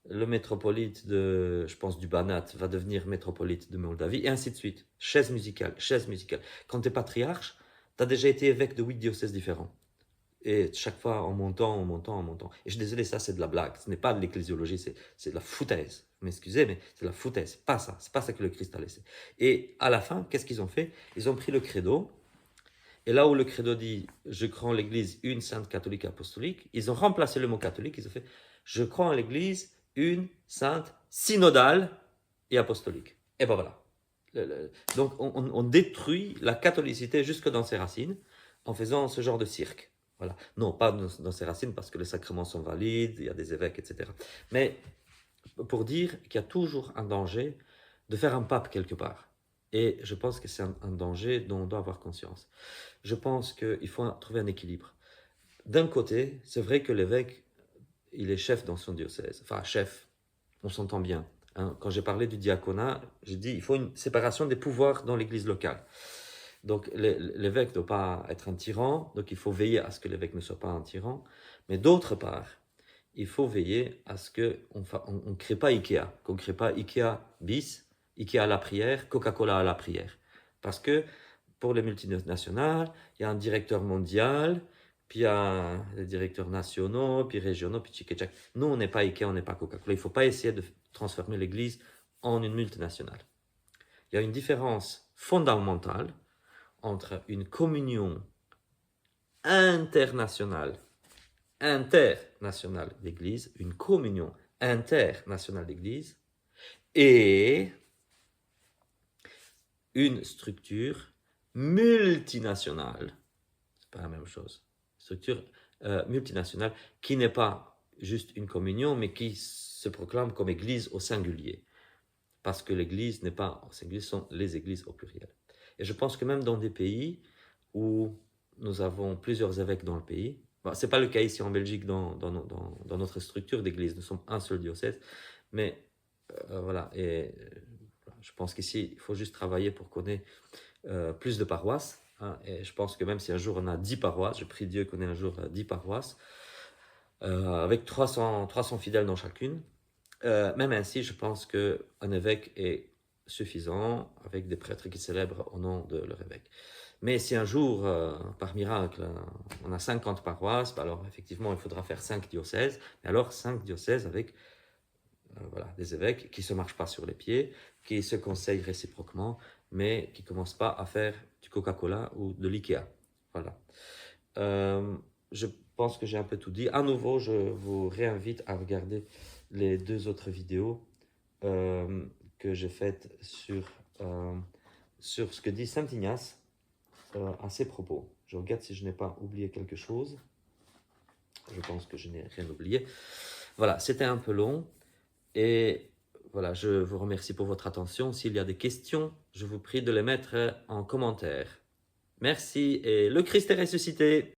le métropolite de, je pense, du Banat va devenir métropolite de Moldavie, et ainsi de suite. Chaise musicale, chaise musicale. Quand tu es patriarche, tu as déjà été évêque de 8 diocèses différents. Et chaque fois en montant, en montant, en montant. Et je suis désolé, ça c'est de la blague. Ce n'est pas de l'ecclésiologie, c'est de la foutaise. M'excusez, mais c'est de la foutaise. C'est pas ça. C'est pas ça que le Christ a laissé. Et à la fin, qu'est-ce qu'ils ont fait? Ils ont pris le credo. Et là où le credo dit « Je crois en l'Église une sainte catholique apostolique », ils ont remplacé le mot catholique. Ils ont fait « Je crois en l'Église une sainte synodale et apostolique ». Et ben voilà. Donc on détruit la catholicité jusque dans ses racines en faisant ce genre de cirque. Voilà. Non, pas dans ses racines parce que les sacrements sont valides, il y a des évêques, etc. Mais pour dire qu'il y a toujours un danger de faire un pape quelque part. Et je pense que c'est un danger dont on doit avoir conscience. Je pense qu'il faut trouver un équilibre. D'un côté, c'est vrai que l'évêque, il est chef dans son diocèse. Enfin, chef, on s'entend bien. Hein. Quand j'ai parlé du diaconat, j'ai dit qu'il faut une séparation des pouvoirs dans l'église locale. Donc l'évêque ne doit pas être un tyran, donc il faut veiller à ce que l'évêque ne soit pas un tyran. Mais d'autre part, il faut veiller à ce qu'on ne crée pas Ikea, qu'on ne crée pas Ikea bis, Ikea à la prière, Coca-Cola à la prière. Parce que pour les multinationales, il y a un directeur mondial, puis il y a des directeurs nationaux, puis régionaux, puis tchic-tchac. Nous, on n'est pas Ikea, on n'est pas Coca-Cola. Il ne faut pas essayer de transformer l'Église en une multinationale. Il y a une différence fondamentale entre une communion internationale d'église, une communion internationale d'église, et une structure multinationale, c'est pas la même chose, structure multinationale qui n'est pas juste une communion, mais qui se proclame comme église au singulier, parce que l'église n'est pas au singulier, ce sont les églises au pluriel. Et je pense que même dans des pays où nous avons plusieurs évêques dans le pays, bon, ce n'est pas le cas ici en Belgique dans notre structure d'église, nous sommes un seul diocèse, mais voilà, et je pense qu'ici, il faut juste travailler pour qu'on ait plus de paroisses, hein, et je pense que même si un jour on a 10 paroisses, je prie Dieu qu'on ait un jour 10 paroisses, avec 300 fidèles dans chacune, même ainsi, je pense qu'un évêque est suffisant avec des prêtres qui célèbrent au nom de leur évêque. Mais si un jour, par miracle, on a 50 paroisses, bah alors effectivement, il faudra faire 5 diocèses, mais alors 5 diocèses avec voilà, des évêques qui ne se marchent pas sur les pieds, qui se conseillent réciproquement, mais qui ne commencent pas à faire du Coca-Cola ou de l'Ikea. Voilà. Je pense que j'ai un peu tout dit. À nouveau, je vous réinvite à regarder les 2 autres vidéos que j'ai faites sur ce que dit Saint Ignace à ses propos. Je regarde si je n'ai pas oublié quelque chose. Je pense que je n'ai rien oublié. Voilà, c'était un peu long. Et voilà, je vous remercie pour votre attention. S'il y a des questions, je vous prie de les mettre en commentaire. Merci et le Christ est ressuscité!